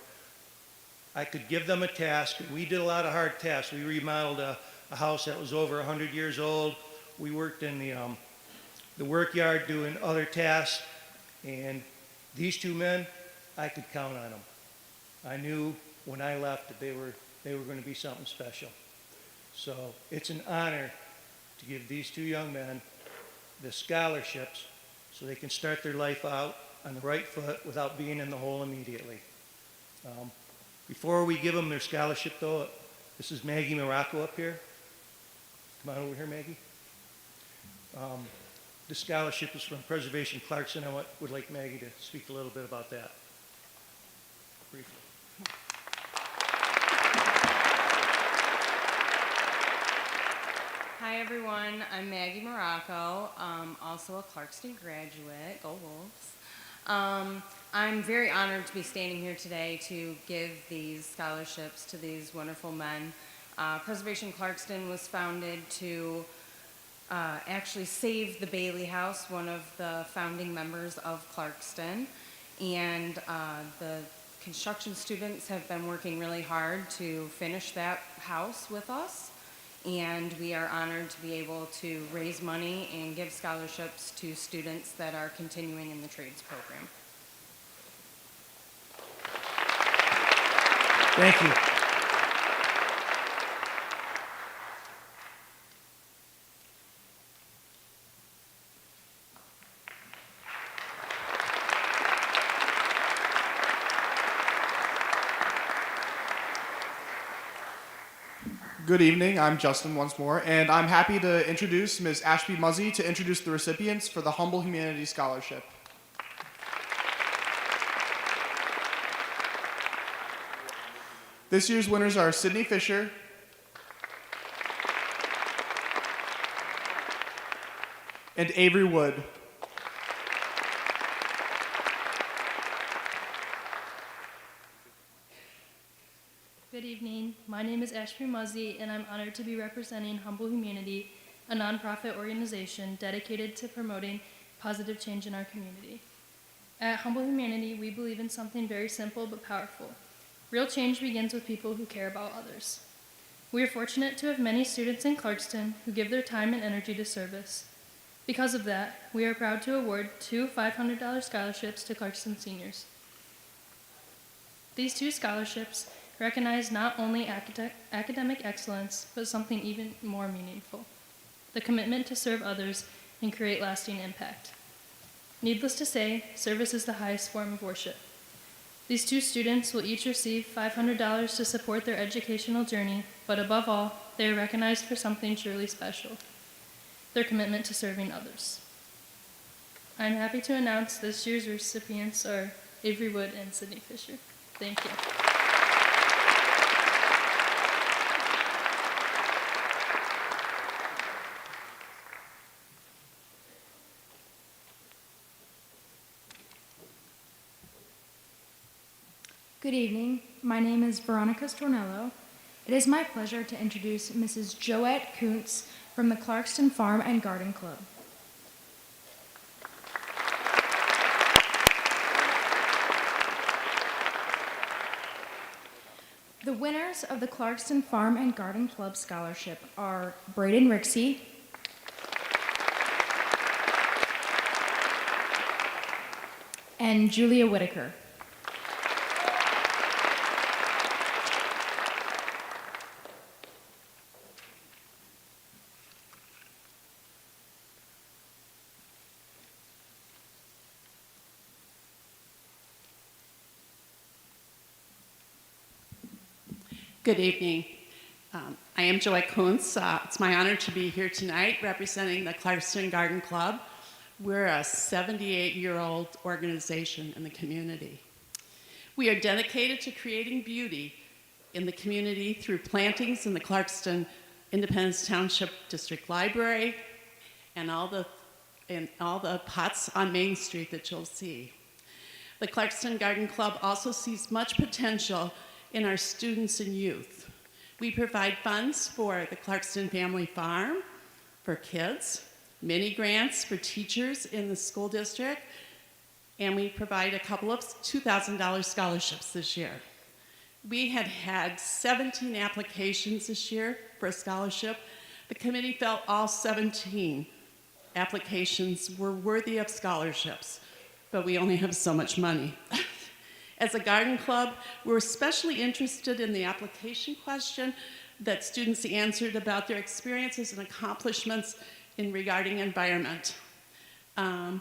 V: I could give them a task. We did a lot of hard tasks. We remodeled a house that was over 100 years old. We worked in the work yard doing other tasks. And these two men, I could count on them. I knew when I left that they were going to be something special. So it's an honor to give these two young men the scholarships so they can start their life out on the right foot without being in the hole immediately. Before we give them their scholarship, though, this is Maggie Morocco up here. Come on over here, Maggie. This scholarship is from Preservation Clarkston. I would like Maggie to speak a little bit about that briefly.
B: Hi everyone, I'm Maggie Morocco, also a Clarkston graduate, go Wolves. I'm very honored to be standing here today to give these scholarships to these wonderful men. Preservation Clarkston was founded to actually save the Bailey House, one of the founding members of Clarkston. And the construction students have been working really hard to finish that house with us. And we are honored to be able to raise money and give scholarships to students that are continuing in the trades program.
V: Thank you.
Q: Good evening, I'm Justin once more, and I'm happy to introduce Ms. Ashby Muzzy to introduce the recipients for the Humble Humanities Scholarship. This year's winners are Sydney Fisher, and Avery Wood.
C: Good evening. My name is Ashby Muzzy, and I'm honored to be representing Humble Humanity, a nonprofit organization dedicated to promoting positive change in our community. At Humble Humanity, we believe in something very simple but powerful. Real change begins with people who care about others. We are fortunate to have many students in Clarkston who give their time and energy to service. Because of that, we are proud to award 2 $500 scholarships to Clarkston seniors. These 2 scholarships recognize not only academic excellence, but something even more meaningful: the commitment to serve others and create lasting impact. Needless to say, service is the highest form of worship. These 2 students will each receive $500 to support their educational journey, but above all, they are recognized for something truly special: their commitment to serving others. I'm happy to announce this year's recipients are Avery Wood and Sydney Fisher. Thank you.
W: Good evening. My name is Veronica Stornello. It is my pleasure to introduce Mrs. Joette Kuntz from the Clarkston Farm and Garden Club. The winners of the Clarkston Farm and Garden Club Scholarship are Braden Rixey, and Julia Whitaker.
D: Good evening. I am Joette Kuntz. It's my honor to be here tonight representing the Clarkston Garden Club. We're a 78-year-old organization in the community. We are dedicated to creating beauty in the community through plantings in the Clarkston Independence Township District Library and all the pots on Main Street that you'll see. The Clarkston Garden Club also sees much potential in our students and youth. We provide funds for the Clarkston Family Farm for kids, mini grants for teachers in the school district, and we provide a couple of $2,000 scholarships this year. We had 17 applications this year for a scholarship. The committee felt all 17 applications were worthy of scholarships, but we only have so much money. As a garden club, we're especially interested in the application question that students answered about their experiences and accomplishments in regarding environment. The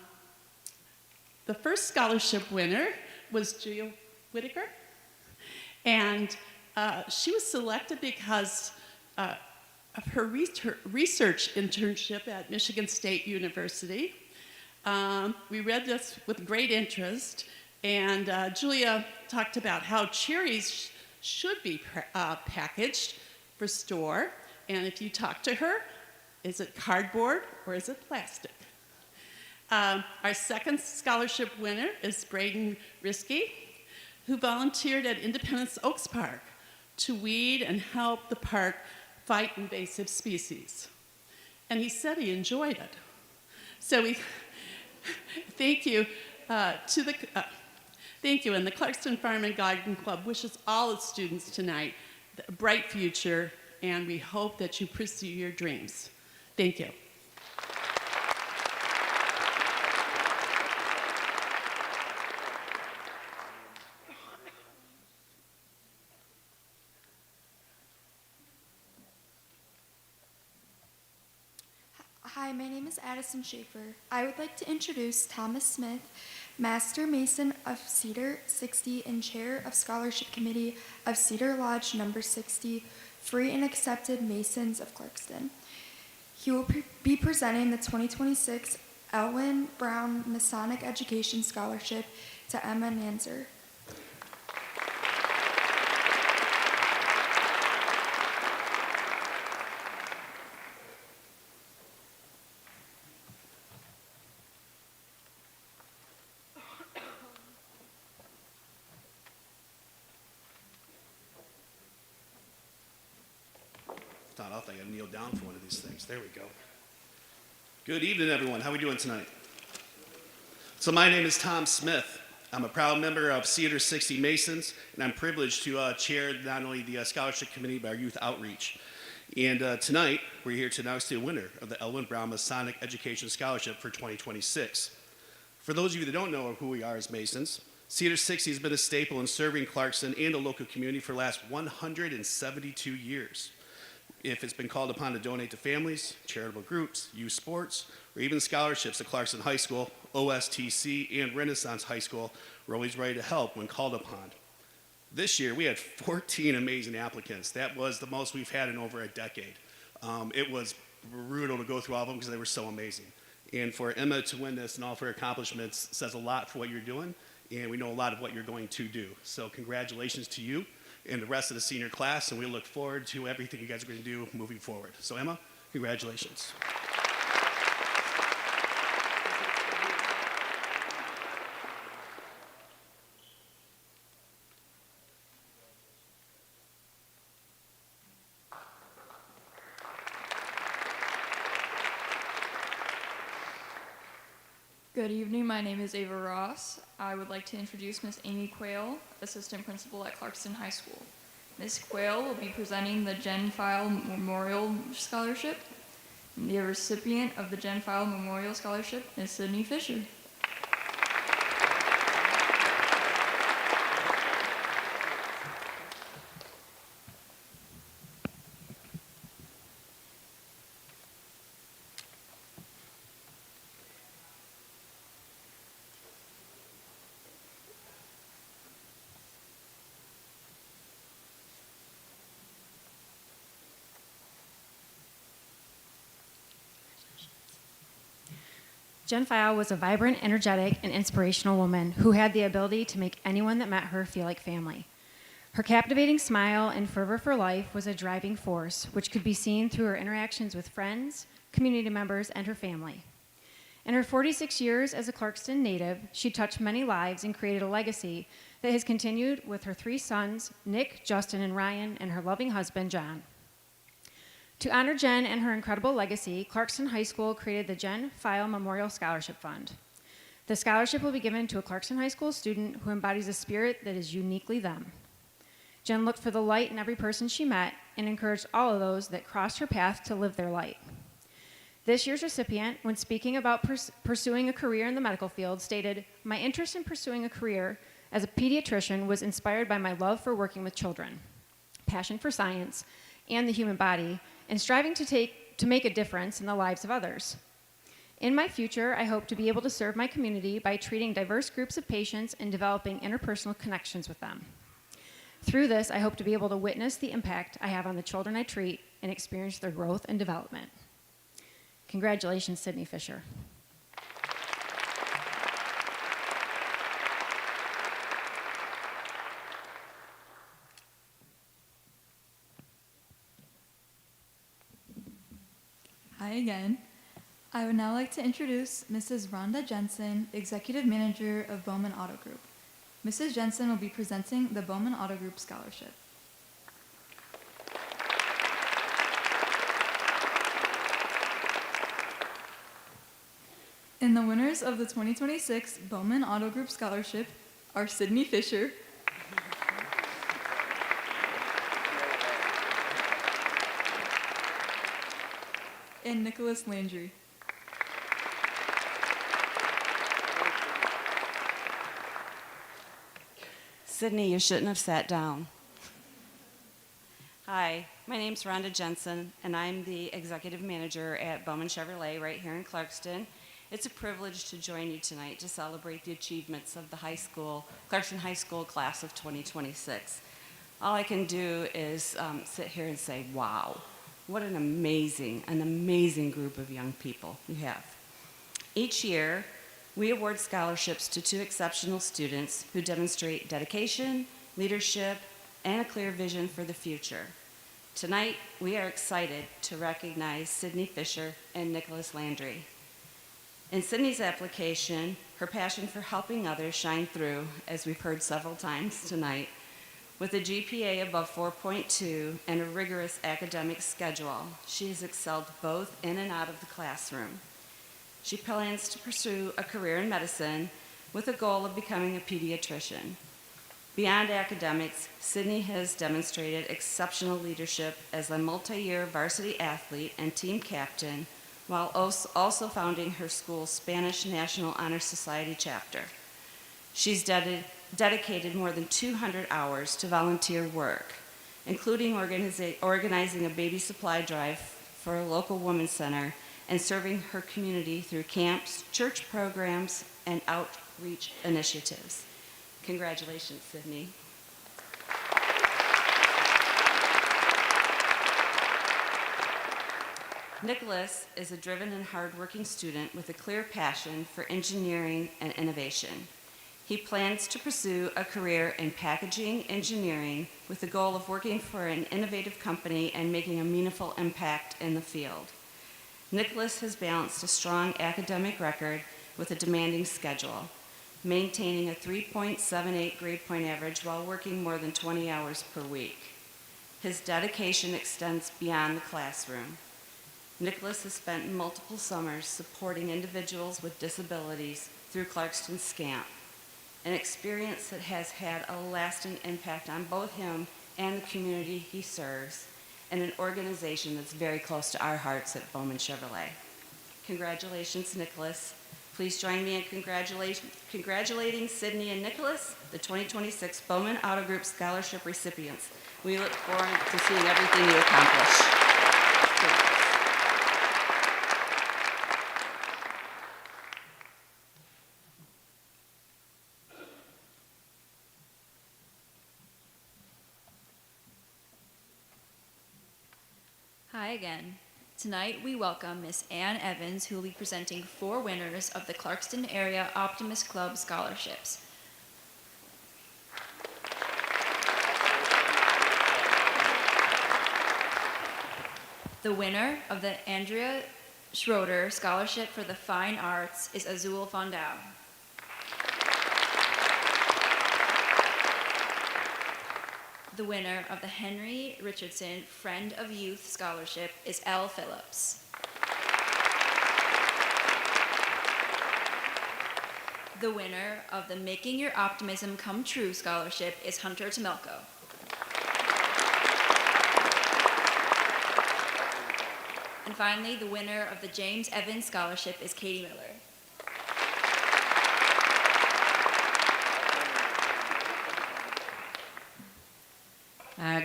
D: first scholarship winner was Julia Whitaker, and she was selected because of her research internship at Michigan State University. We read this with great interest, and Julia talked about how cherries should be packaged for store, and if you talk to her, is it cardboard or is it plastic? Our second scholarship winner is Braden Risky, who volunteered at Independence Oaks Park to weed and help the park fight invasive species. And he said he enjoyed it. So we thank you thank you, and the Clarkston Farm and Garden Club wishes all its students tonight a bright future, and we hope that you pursue your dreams. Thank you.
F: Hi, my name is Addison Schaefer. I would like to introduce Thomas Smith, Master Mason of Cedar 60 and Chair of Scholarship Committee of Cedar Lodge Number 60, Free and Accepted Masons of Clarkston. He will be presenting the 2026 Elwin Brown Masonic Education Scholarship to Emma Nanzer.
G: Start off, I gotta kneel down for one of these things. There we go. Good evening, everyone. How are we doing tonight? So my name is Tom Smith. I'm a proud member of Cedar 60 Masons, and I'm privileged to chair not only the scholarship committee, but our youth outreach. And tonight, we're here to announce the winner of the Elwin Brown Masonic Education Scholarship for 2026. For those of you that don't know who we are as Masons, Cedar 60 has been a staple in serving Clarkston and the local community for the last 172 years. If it's been called upon to donate to families, charitable groups, youth sports, or even scholarships at Clarkston High School, OSTC, and Renaissance High School, we're always ready to help when called upon. This year, we had 14 amazing applicants. That was the most we've had in over a decade. It was brutal to go through all of them because they were so amazing. And for Emma to win this and all of her accomplishments says a lot for what you're doing, and we know a lot of what you're going to do. So congratulations to you and the rest of the senior class, and we look forward to everything you guys are going to do moving forward. So Emma, congratulations.
O: Good evening, my name is Ava Ross. I would like to introduce Miss Amy Quayle, Assistant Principal at Clarkston High School. Ms. Quayle will be presenting the Jen File Memorial Scholarship. The recipient of the Jen File Memorial Scholarship is Sydney Fisher.
H: Jen File was a vibrant, energetic, and inspirational woman who had the ability to make anyone that met her feel like family. Her captivating smile and fervor for life was a driving force, which could be seen through her interactions with friends, community members, and her family. In her 46 years as a Clarkston native, she touched many lives and created a legacy that has continued with her 3 sons, Nick, Justin, and Ryan, and her loving husband, John. To honor Jen and her incredible legacy, Clarkston High School created the Jen File Memorial Scholarship Fund. The scholarship will be given to a Clarkston High School student who embodies a spirit that is uniquely them. Jen looked for the light in every person she met and encouraged all of those that crossed her path to live their light. This year's recipient, when speaking about pursuing a career in the medical field, stated, "My interest in pursuing a career as a pediatrician was inspired by my love for working with children, passion for science and the human body, and striving to make a difference in the lives of others. In my future, I hope to be able to serve my community by treating diverse groups of patients and developing interpersonal connections with them. Through this, I hope to be able to witness the impact I have on the children I treat and experience their growth and development." Congratulations, Sydney Fisher.
I: Hi again. I would now like to introduce Mrs. Rhonda Jensen, Executive Manager of Bowman Auto Group. Mrs. Jensen will be presenting the Bowman Auto Group Scholarship. And the winners of the 2026 Bowman Auto Group Scholarship are Sydney Fisher, and Nicholas Landry.
J: Sydney, you shouldn't have sat down. Hi, my name's Rhonda Jensen, and I'm the Executive Manager at Bowman Chevrolet right here in Clarkston. It's a privilege to join you tonight to celebrate the achievements of the high school, Clarkston High School class of 2026. All I can do is sit here and say, wow, what an amazing group of young people you have. Each year, we award scholarships to 2 exceptional students who demonstrate dedication, leadership, and a clear vision for the future. Tonight, we are excited to recognize Sydney Fisher and Nicholas Landry. In Sydney's application, her passion for helping others shined through, as we've heard several times tonight. With a GPA above 4.2 and a rigorous academic schedule, she has excelled both in and out of the classroom. She plans to pursue a career in medicine with a goal of becoming a pediatrician. Beyond academics, Sydney has demonstrated exceptional leadership as a multi-year varsity athlete and team captain, while also founding her school's Spanish National Honor Society chapter. She's dedicated more than 200 hours to volunteer work, including organizing a baby supply drive for a local women's center and serving her community through camps, church programs, and outreach initiatives. Congratulations, Sydney. Nicholas is a driven and hardworking student with a clear passion for engineering and innovation. He plans to pursue a career in packaging engineering with the goal of working for an innovative company and making a meaningful impact in the field. Nicholas has balanced a strong academic record with a demanding schedule, maintaining a 3.78 grade point average while working more than 20 hours per week. His dedication extends beyond the classroom. Nicholas has spent multiple summers supporting individuals with disabilities through Clarkston SCAMP, an experience that has had a lasting impact on both him and the community he serves, and an organization that's very close to our hearts at Bowman Chevrolet. Congratulations, Nicholas. Please join me in congratulating Sydney and Nicholas, the 2026 Bowman Auto Group Scholarship recipients. We look forward to seeing everything you accomplish.
X: Hi again.
A: Tonight, we welcome Miss Ann Evans, who will be presenting 4 winners of the Clarkston Area Optimist Club scholarships. The winner of the Andrea Schroeder Scholarship for the Fine Arts is Azul Fondao. The winner of the Henry Richardson Friend of Youth Scholarship is Elle Phillips. The winner of the Making Your Optimism Come True Scholarship is Hunter Tamelko. And finally, the winner of the James Evans Scholarship is Katie Miller.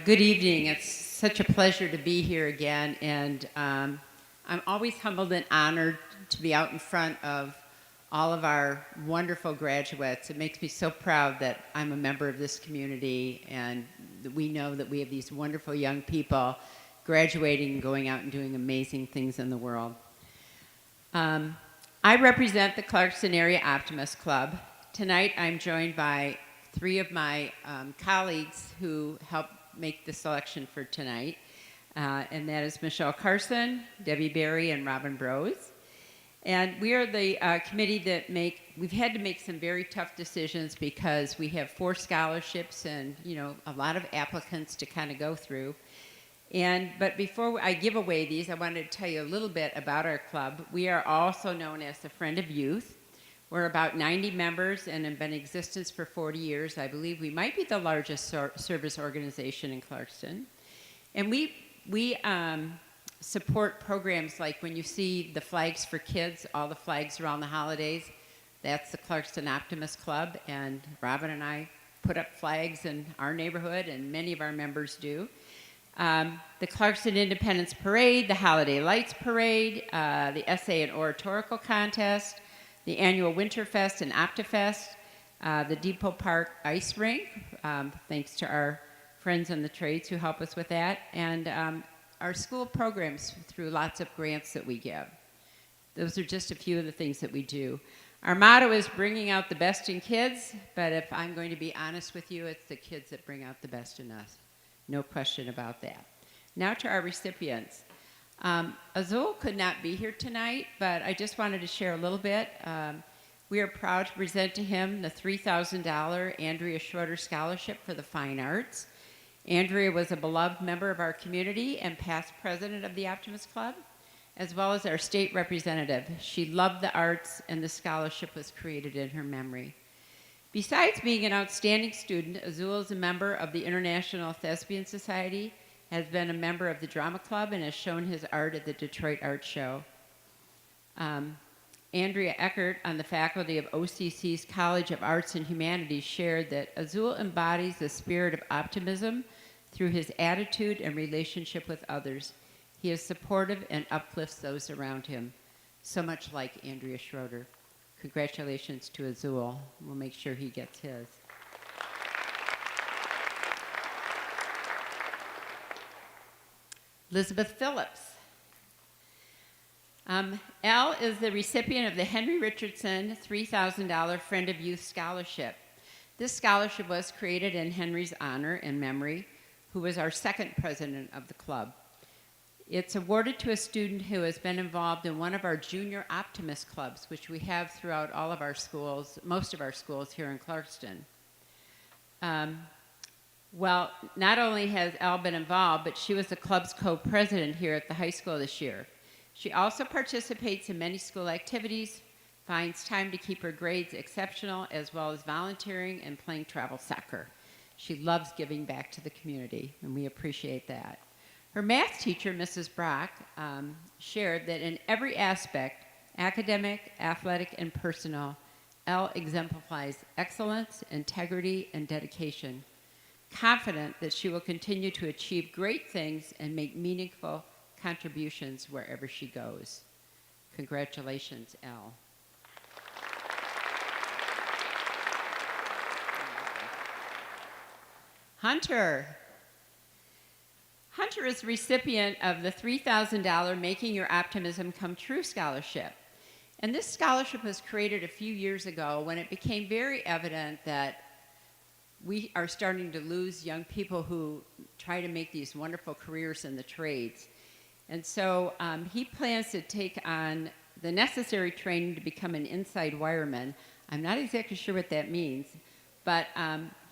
K: Good evening. It's such a pleasure to be here again, and I'm always humbled and honored to be out in front of all of our wonderful graduates. It makes me so proud that I'm a member of this community, and that we know that we have these wonderful young people graduating and going out and doing amazing things in the world. I represent the Clarkston Area Optimist Club. Tonight I'm joined by 3 of my colleagues who helped make the selection for tonight, and that is Michelle Carson, Debbie Berry, and Robin Brose. And we are the committee that we've had to make some very tough decisions because we have 4 scholarships and, a lot of applicants to kind of go through. But before I give away these, I wanted to tell you a little bit about our club. We are also known as the Friend of Youth. We're about 90 members and have been in existence for 40 years. I believe we might be the largest service organization in Clarkston. And we support programs like when you see the flags for kids, all the flags around the holidays, that's the Clarkston Optimist Club. And Robin and I put up flags in our neighborhood, and many of our members do. The Clarkston Independence Parade, the Holiday Lights Parade, the Essay and Oratorical Contest, the annual Winterfest and Optifest, the Depot Park Ice Rink, thanks to our friends in the trades who help us with that, and our school programs through lots of grants that we give. Those are just a few of the things that we do. Our motto is bringing out the best in kids, but if I'm going to be honest with you, it's the kids that bring out the best in us. No question about that. Now to our recipients. Azul could not be here tonight, but I just wanted to share a little bit. We are proud to present to him the $3,000 Andrea Schroeder Scholarship for the Fine Arts. Andrea was a beloved member of our community and past president of the Optimist Club, as well as our state representative. She loved the arts, and the scholarship was created in her memory. Besides being an outstanding student, Azul is a member of the International Thespian Society, has been a member of the Drama Club, and has shown his art at the Detroit Art Show. Andrea Eckert, on the faculty of OCC's College of Arts and Humanities, shared that Azul embodies the spirit of optimism through his attitude and relationship with others. He is supportive and uplifts those around him, so much like Andrea Schroeder. Congratulations to Azul. We'll make sure he gets his. Elizabeth Phillips. Elle is the recipient of the Henry Richardson $3,000 Friend of Youth Scholarship. This scholarship was created in Henry's honor and memory, who was our second president of the club. It's awarded to a student who has been involved in one of our junior optimist clubs, which we have throughout all of our schools, most of our schools here in Clarkston. Well, not only has Elle been involved, but she was the club's co-president here at the high school this year. She also participates in many school activities, finds time to keep her grades exceptional, as well as volunteering and playing travel soccer. She loves giving back to the community, and we appreciate that. Her math teacher, Mrs. Brock, shared that in every aspect, academic, athletic, and personal, Elle exemplifies excellence, integrity, and dedication, confident that she will continue to achieve great things and make meaningful contributions wherever she goes. Congratulations, Elle. Hunter. Hunter is the recipient of the $3,000 Making Your Optimism Come True scholarship. And this scholarship was created a few years ago when it became very evident that we are starting to lose young people who try to make these wonderful careers in the trades. And so he plans to take on the necessary training to become an inside wireman. I'm not exactly sure what that means, but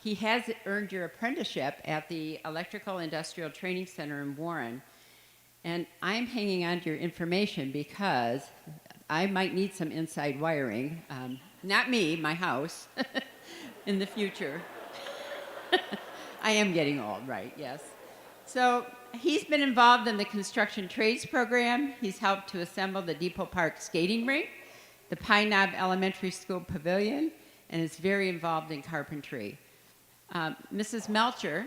K: he has earned your apprenticeship at the Electrical Industrial Training Center in Warren. And I'm hanging on to your information because I might need some inside wiring. Not me, my house, in the future. I am getting old, right, yes. So he's been involved in the construction trades program. He's helped to assemble the Depot Park skating rink, the Pine Knob Elementary School pavilion, and is very involved in carpentry. Mrs. Melcher,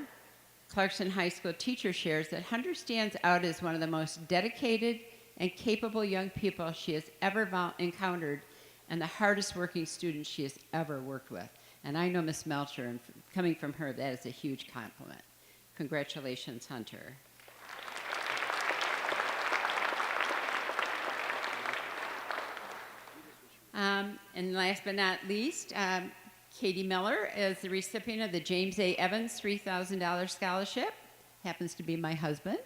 K: Clarkston High School teacher, shares that Hunter stands out as one of the most dedicated and capable young people she has ever encountered and the hardest working student she has ever worked with. And I know Miss Melcher, and coming from her, that is a huge compliment. Congratulations, Hunter. And last but not least, Katie Miller is the recipient of the James A. Evans $3,000 scholarship. Happens to be my husband.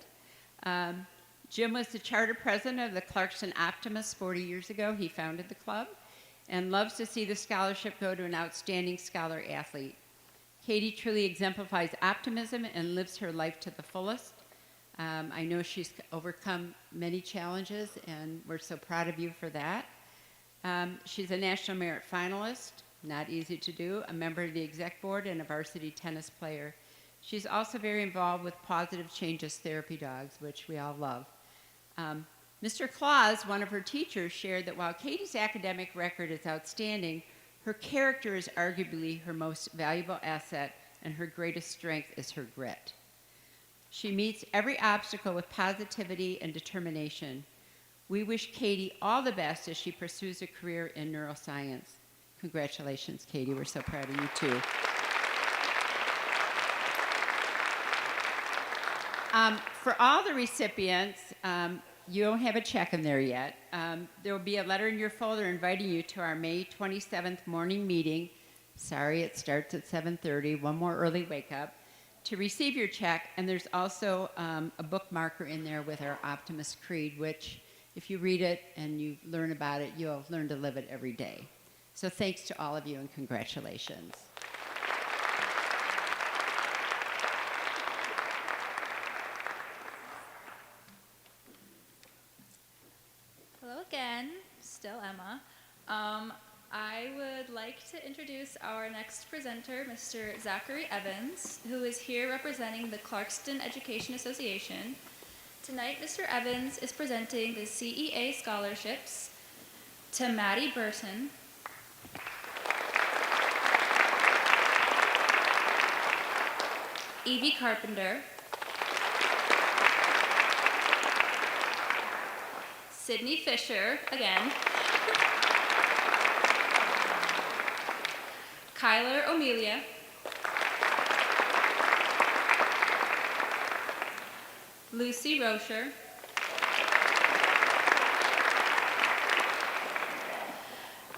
K: Jim was the charter president of the Clarkston Optimists 40 years ago. He founded the club and loves to see the scholarship go to an outstanding scholar athlete. Katie truly exemplifies optimism and lives her life to the fullest. I know she's overcome many challenges, and we're so proud of you for that. She's a National Merit finalist, not easy to do, a member of the exec board, and a varsity tennis player. She's also very involved with Positive Changes Therapy Dogs, which we all love. Mr. Claus, one of her teachers, shared that while Katie's academic record is outstanding, her character is arguably her most valuable asset, and her greatest strength is her grit. She meets every obstacle with positivity and determination. We wish Katie all the best as she pursues a career in neuroscience. Congratulations, Katie. We're so proud of you, too. For all the recipients, you don't have a check in there yet. There will be a letter in your folder inviting you to our May 27th morning meeting. Sorry, it starts at 7:30, one more early wake up, to receive your check. And there's also a bookmarker in there with our Optimist Creed, which if you read it and you learn about it, you'll learn to live it every day. So thanks to all of you and congratulations.
A: Hello again, still Emma. I would like to introduce our next presenter, Mr. Zachary Evans, who is here representing the Clarkston Education Association. Tonight, Mr. Evans is presenting the CEA scholarships to Maddie Burton, Evie Carpenter, Sydney Fisher, again, Kyler O'Melia, Lucy Rocher,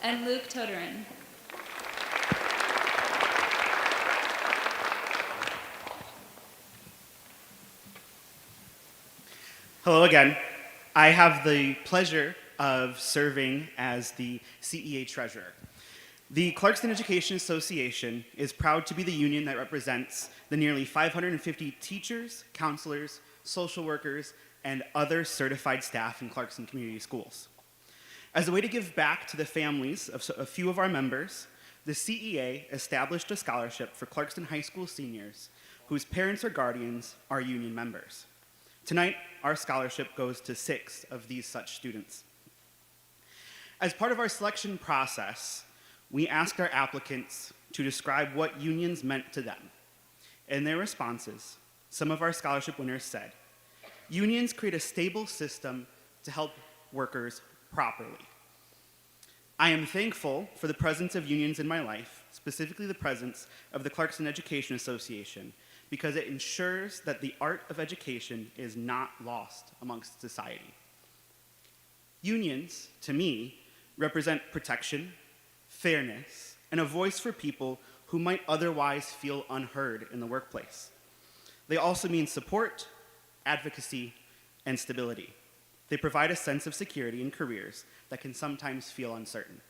A: and Luke Toterin.
L: Hello again. I have the pleasure of serving as the CEA treasurer. The Clarkston Education Association is proud to be the union that represents the nearly 550 teachers, counselors, social workers, and other certified staff in Clarkston Community Schools. As a way to give back to the families of a few of our members, the CEA established a scholarship for Clarkston High School seniors whose parents or guardians are union members. Tonight, our scholarship goes to 6 of these such students. As part of our selection process, we asked our applicants to describe what unions meant to them. In their responses, some of our scholarship winners said, "Unions create a stable system to help workers properly." I am thankful for the presence of unions in my life, specifically the presence of the Clarkston Education Association, because it ensures that the art of education is not lost amongst society. Unions, to me, represent protection, fairness, and a voice for people who might otherwise feel unheard in the workplace. They also mean support, advocacy, and stability. They provide a sense of security in careers that can sometimes feel uncertain.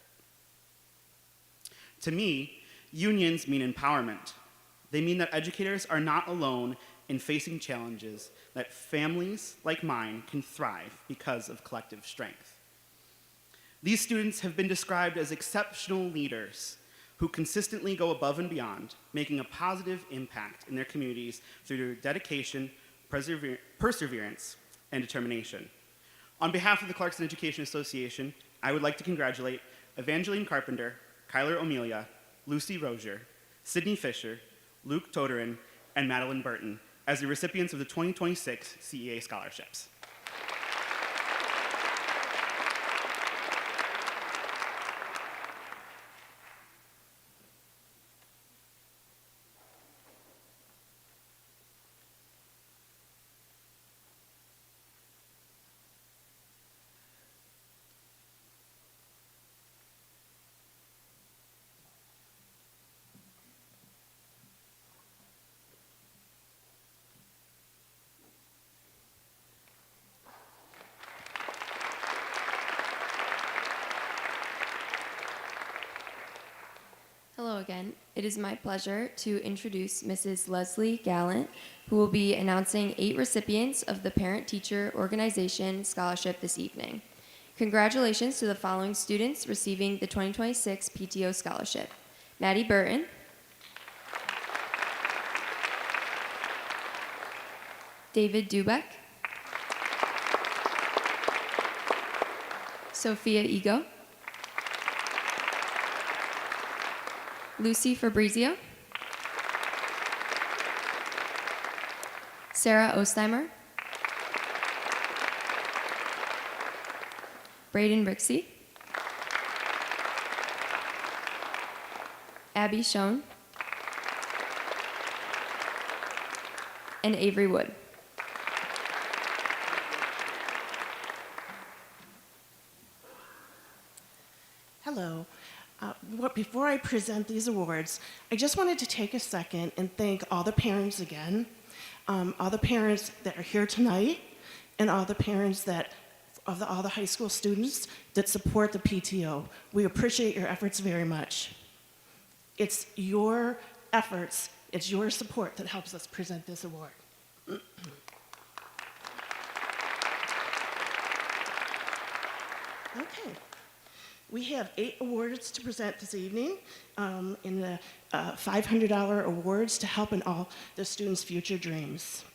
L: To me, unions mean empowerment. They mean that educators are not alone in facing challenges, that families like mine can thrive because of collective strength. These students have been described as exceptional leaders who consistently go above and beyond, making a positive impact in their communities through their dedication, perseverance, and determination. On behalf of the Clarkston Education Association, I would like to congratulate Evangeline Carpenter, Kyler O'Melia, Lucy Rozier, Sydney Fisher, Luke Toderin, and Madeline Burton as the recipients of the 2026 CEA scholarships.
M: Hello again. It is my pleasure to introduce Mrs. Leslie Gallant, who will be announcing 8 recipients of the Parent-Teacher Organization Scholarship this evening. Congratulations to the following students receiving the 2026 PTO Scholarship: Maddie Burton, David Dubeck, Sophia Ego, Lucy Fabrizio, Sarah Osteimer, Braden Rixey, Abby Schoen, and Avery Wood.
N: Hello. Before I present these awards, I just wanted to take a second and thank all the parents again, all the parents that are here tonight, and all the parents that all the high school students that support the PTO. We appreciate your efforts very much. It's your efforts, it's your support that helps us present this award. Okay. We have 8 awards to present this evening in the $500 awards to help in all the students' future dreams.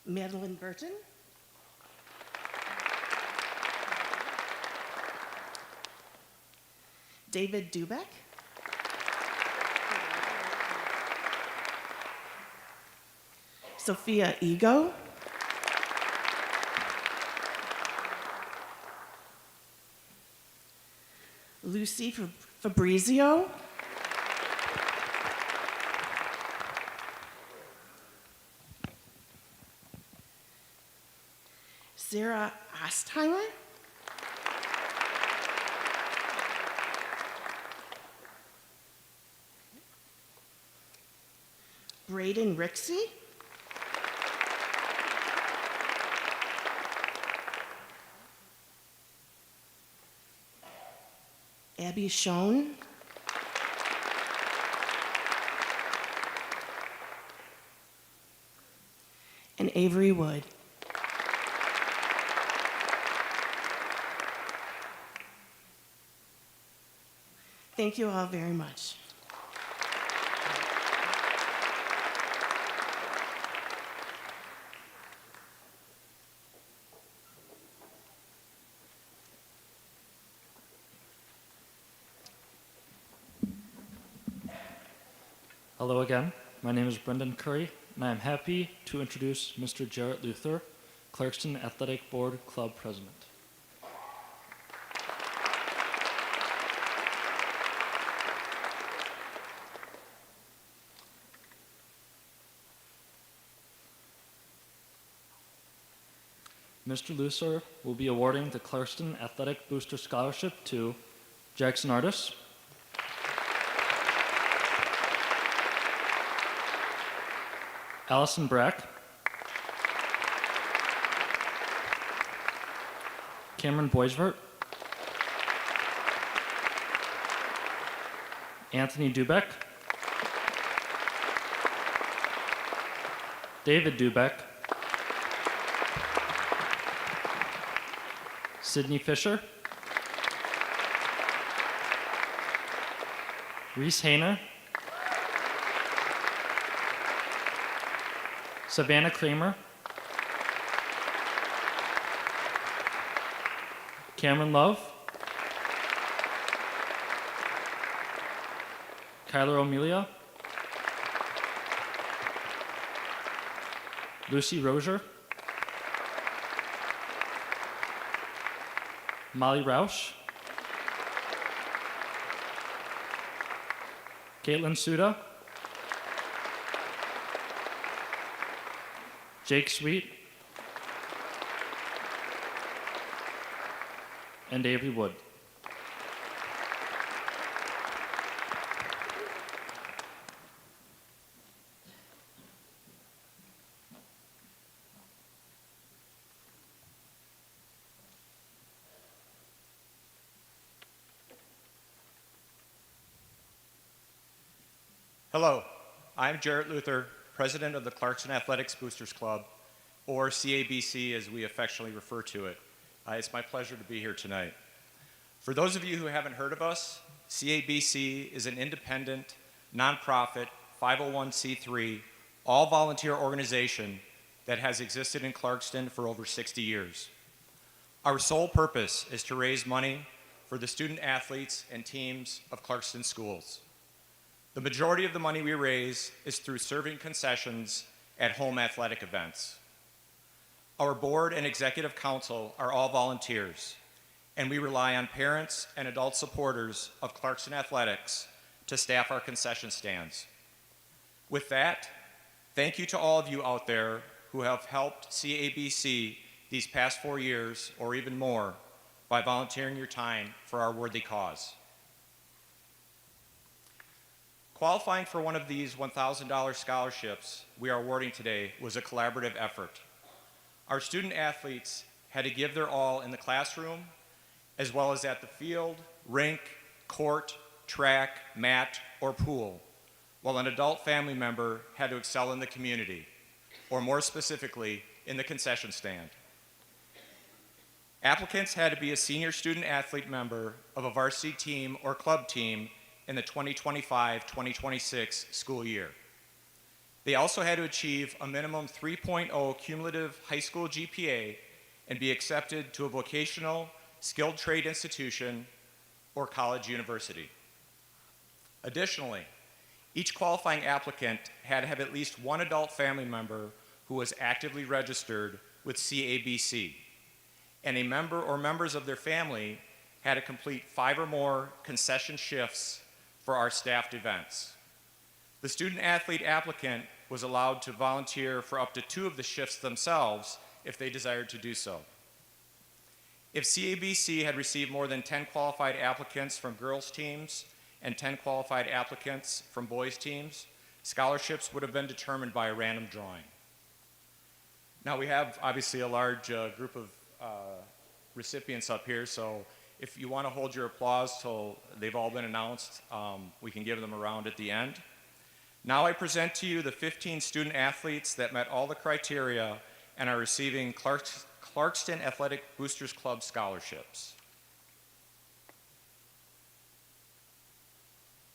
N: Madeline Burton. David Dubeck. Sophia Ego. Lucy Fabrizio. Sarah Ostheimer. Braden Rixey. Abby Schoen. And Avery Wood. Thank you all very much.
E: Hello again. My name is Brendan Curry, and I am happy to introduce Mr. Jarrett Luther, Clarkston Athletic Board Club President. Mr. Lusser will be awarding the Clarkston Athletic Booster Scholarship to Jackson Artis, Allison Brack, Cameron Boisvert, Anthony Dubeck, David Dubeck, Sydney Fisher, Reese Hayner, Savannah Kramer, Cameron Love, Kyler O'Melia, Lucy Rozier, Molly Roush, Caitlin Suda, Jake Sweet, and Avery Wood.
P: Hello, I'm Jarrett Luther, president of the Clarkston Athletics Boosters Club, or CABC as we affectionately refer to it. It's my pleasure to be here tonight. For those of you who haven't heard of us, CABC is an independent, nonprofit, 501c3, all-volunteer organization that has existed in Clarkston for over 60 years. Our sole purpose is to raise money for the student athletes and teams of Clarkston schools. The majority of the money we raise is through serving concessions at home athletic events. Our board and executive council are all volunteers, and we rely on parents and adult supporters of Clarkston Athletics to staff our concession stands. With that, thank you to all of you out there who have helped CABC these past 4 years or even more by volunteering your time for our worthy cause. Qualifying for one of these $1,000 scholarships we are awarding today was a collaborative effort. Our student athletes had to give their all in the classroom, as well as at the field, rink, court, track, mat, or pool, while an adult family member had to excel in the community, or more specifically, in the concession stand. Applicants had to be a senior student athlete member of a varsity team or club team in the 2025-2026 school year. They also had to achieve a minimum 3.0 cumulative high school GPA and be accepted to a vocational, skilled trade institution, or college university. Additionally, each qualifying applicant had to have at least one adult family member who was actively registered with CABC, and a member or members of their family had to complete 5 or more concession shifts for our staffed events. The student athlete applicant was allowed to volunteer for up to 2 of the shifts themselves if they desired to do so. If CABC had received more than 10 qualified applicants from girls' teams and 10 qualified applicants from boys' teams, scholarships would have been determined by a random drawing. Now we have obviously a large group of recipients up here, so if you want to hold your applause till they've all been announced, we can give them a round at the end. Now I present to you the 15 student athletes that met all the criteria and are receiving Clarkston Athletic Boosters Club scholarships.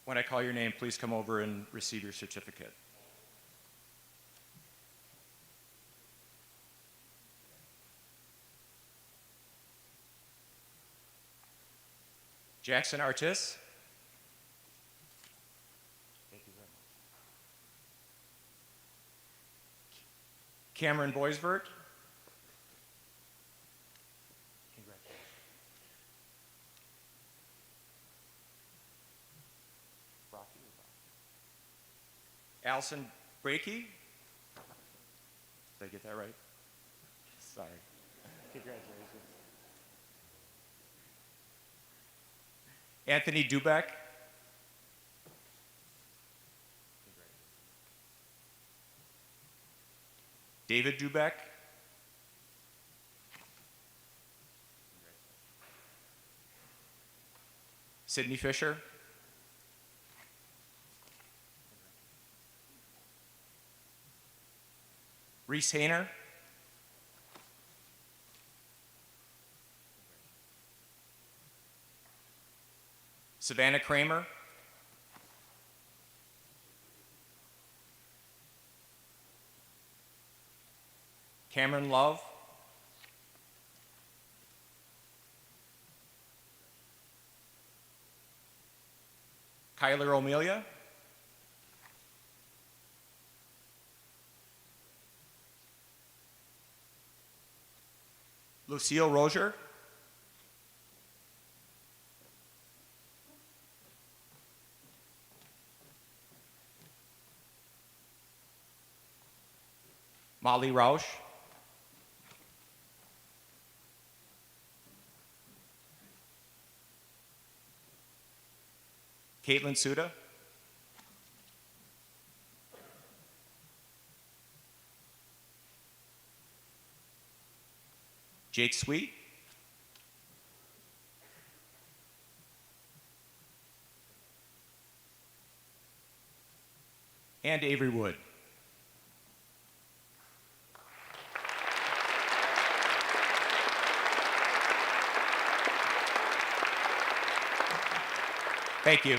P: When I call your name, please come over and receive your certificate. Jackson Artis. Thank you very much. Cameron Boisvert. Congratulations. Allison Brakey. Did I get that right? Sorry.
Q: Congratulations.
P: Anthony Dubeck. David Dubeck. Sydney Fisher. Reese Hayner. Savannah Kramer. Cameron Love. Kyler O'Melia. Lucille Rozier. Molly Rausch. Caitlin Suda. Jake Sweet. And Avery Wood. Thank you.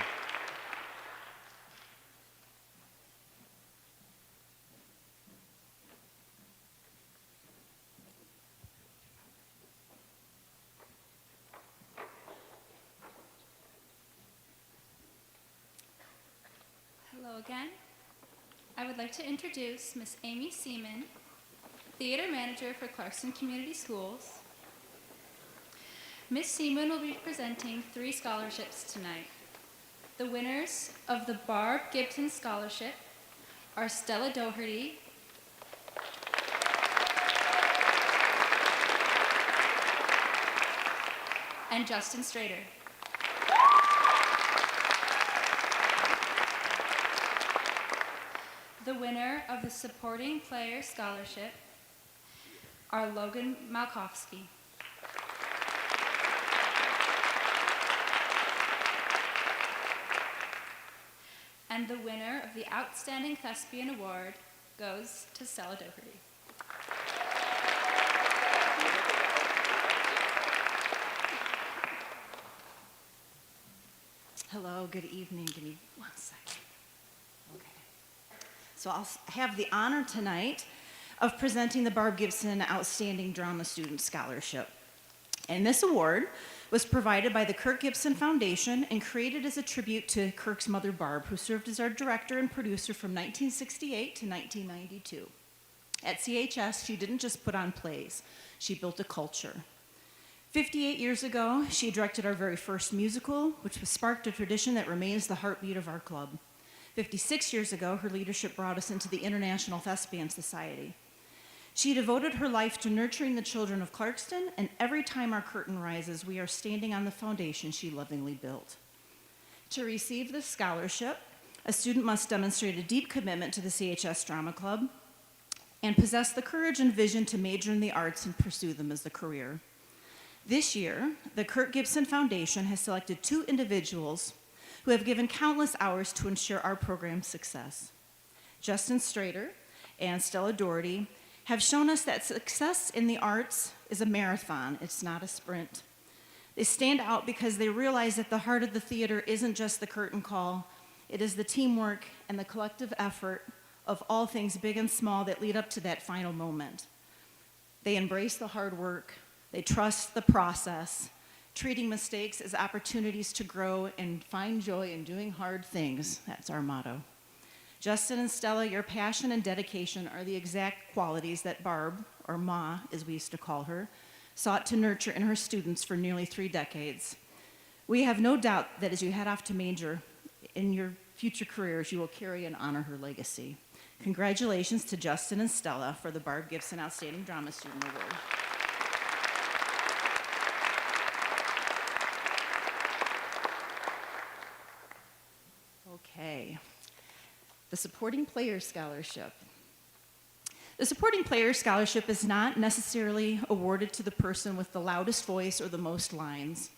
A: Hello again. I would like to introduce Miss Amy Seaman, Theater Manager for Clarkston Community Schools. Miss Seaman will be presenting 3 scholarships tonight. The winners of the Barb Gibson Scholarship are Stella Doherty, and Justin Strader. The winner of the Supporting Player Scholarship are Logan Malkowski. And the winner of the Outstanding Thespian Award goes to Stella Doherty.
R: Hello, good evening. Give me 1 second. Okay. So I'll have the honor tonight of presenting the Barb Gibson Outstanding Drama Student Scholarship. And this award was provided by the Kirk Gibson Foundation and created as a tribute to Kirk's mother, Barb, who served as our director and producer from 1968 to 1992. At CHS, she didn't just put on plays, she built a culture. 58 years ago, she directed our very first musical, which was sparked a tradition that remains the heartbeat of our club. 56 years ago, her leadership brought us into the International Thespian Society. She devoted her life to nurturing the children of Clarkston, and every time our curtain rises, we are standing on the foundation she lovingly built. To receive this scholarship, a student must demonstrate a deep commitment to the CHS Drama Club and possess the courage and vision to major in the arts and pursue them as a career. This year, the Kirk Gibson Foundation has selected 2 individuals who have given countless hours to ensure our program's success. Justin Strader and Stella Doherty have shown us that success in the arts is a marathon, it's not a sprint. They stand out because they realize that the heart of the theater isn't just the curtain call, it is the teamwork and the collective effort of all things big and small that lead up to that final moment. They embrace the hard work, they trust the process, treating mistakes as opportunities to grow and find joy in doing hard things. That's our motto. Justin and Stella, your passion and dedication are the exact qualities that Barb, or Ma, as we used to call her, sought to nurture in her students for nearly 3 decades. We have no doubt that as you head off to major in your future careers, you will carry and honor her legacy. Congratulations to Justin and Stella for the Barb Gibson Outstanding Drama Student Award. Okay. The Supporting Players Scholarship. The Supporting Players Scholarship is not necessarily awarded to the person with the loudest voice or the most lines.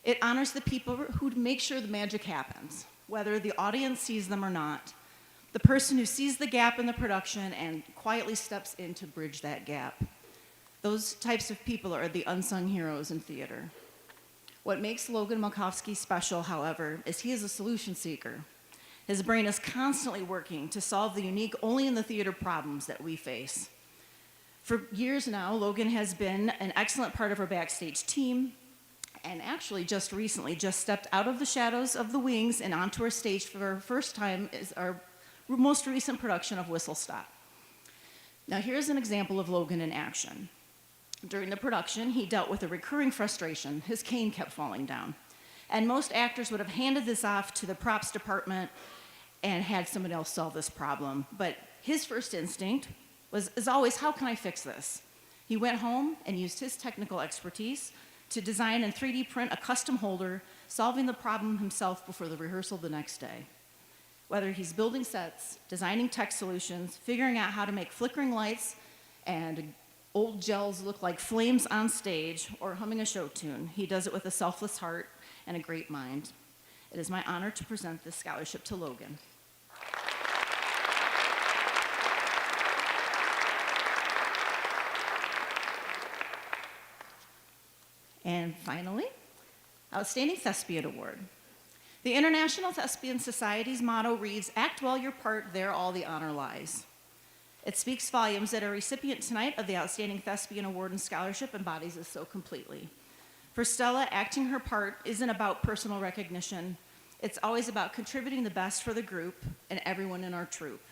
R: It honors the people who make sure the magic happens, whether the audience sees them or not. The person who sees the gap in the production and quietly steps in to bridge that gap. Those types of people are the unsung heroes in theater. What makes Logan Malkowski special, however, is he is a solution seeker. His brain is constantly working to solve the unique, only in the theater problems that we face. For years now, Logan has been an excellent part of our backstage team, and actually just recently just stepped out of the shadows of the wings and onto our stage for our first time is our most recent production of Whistle Stop. Now here's an example of Logan in action. During the production, he dealt with a recurring frustration. His cane kept falling down. And most actors would have handed this off to the props department and had someone else solve this problem. But his first instinct is always, how can I fix this? He went home and used his technical expertise to design and 3D print a custom holder, solving the problem himself before the rehearsal the next day. Whether he's building sets, designing tech solutions, figuring out how to make flickering lights and old gels look like flames on stage, or humming a show tune, he does it with a selfless heart and a great mind. It is my honor to present this scholarship to Logan. And finally, Outstanding Thespian Award. The International Thespian Society's motto reads, "Act well your part, there all the honor lies." It speaks volumes that a recipient tonight of the Outstanding Thespian Award and Scholarship embodies this so completely. For Stella, acting her part isn't about personal recognition. It's always about contributing the best for the group and everyone in our troupe.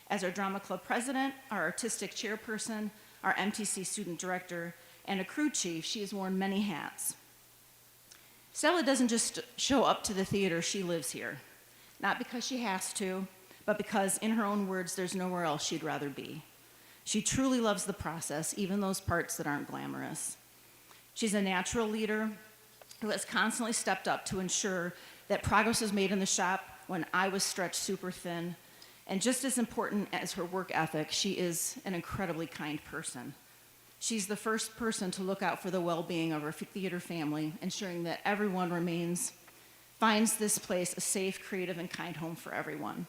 R: As our drama club president, our artistic chairperson, our MTC student director, and a crew chief, she has worn many hats. Stella doesn't just show up to the theater, she lives here. Not because she has to, but because, in her own words, there's nowhere else she'd rather be. She truly loves the process, even those parts that aren't glamorous. She's a natural leader who has constantly stepped up to ensure that progress is made in the shop when I was stretched super thin. And just as important as her work ethic, she is an incredibly kind person. She's the first person to look out for the well-being of our theater family, ensuring that everyone finds this place a safe, creative, and kind home for everyone.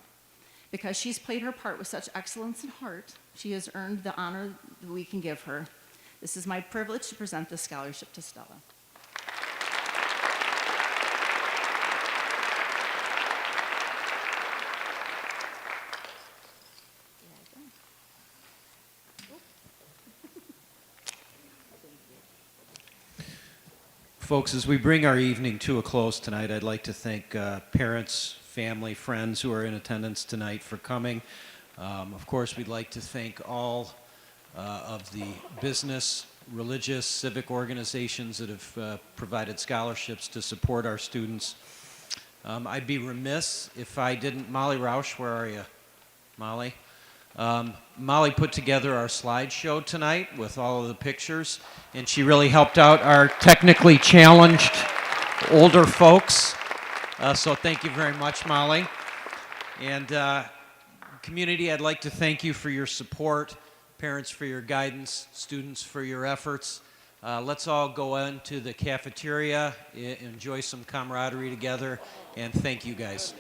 R: Because she's played her part with such excellence and heart, she has earned the honor that we can give her. This is my privilege to present this scholarship to Stella.
S: Folks, as we bring our evening to a close tonight, I'd like to thank parents, family, friends who are in attendance tonight for coming. Of course, we'd like to thank all of the business, religious, civic organizations that have provided scholarships to support our students. I'd be remiss if I didn't, Molly Rausch, where are you, Molly? Molly put together our slideshow tonight with all of the pictures, and she really helped out our technically challenged older folks. So thank you very much, Molly. And community, I'd like to thank you for your support, parents for your guidance, students for your efforts. Let's all go into the cafeteria, enjoy some camaraderie together, and thank you guys.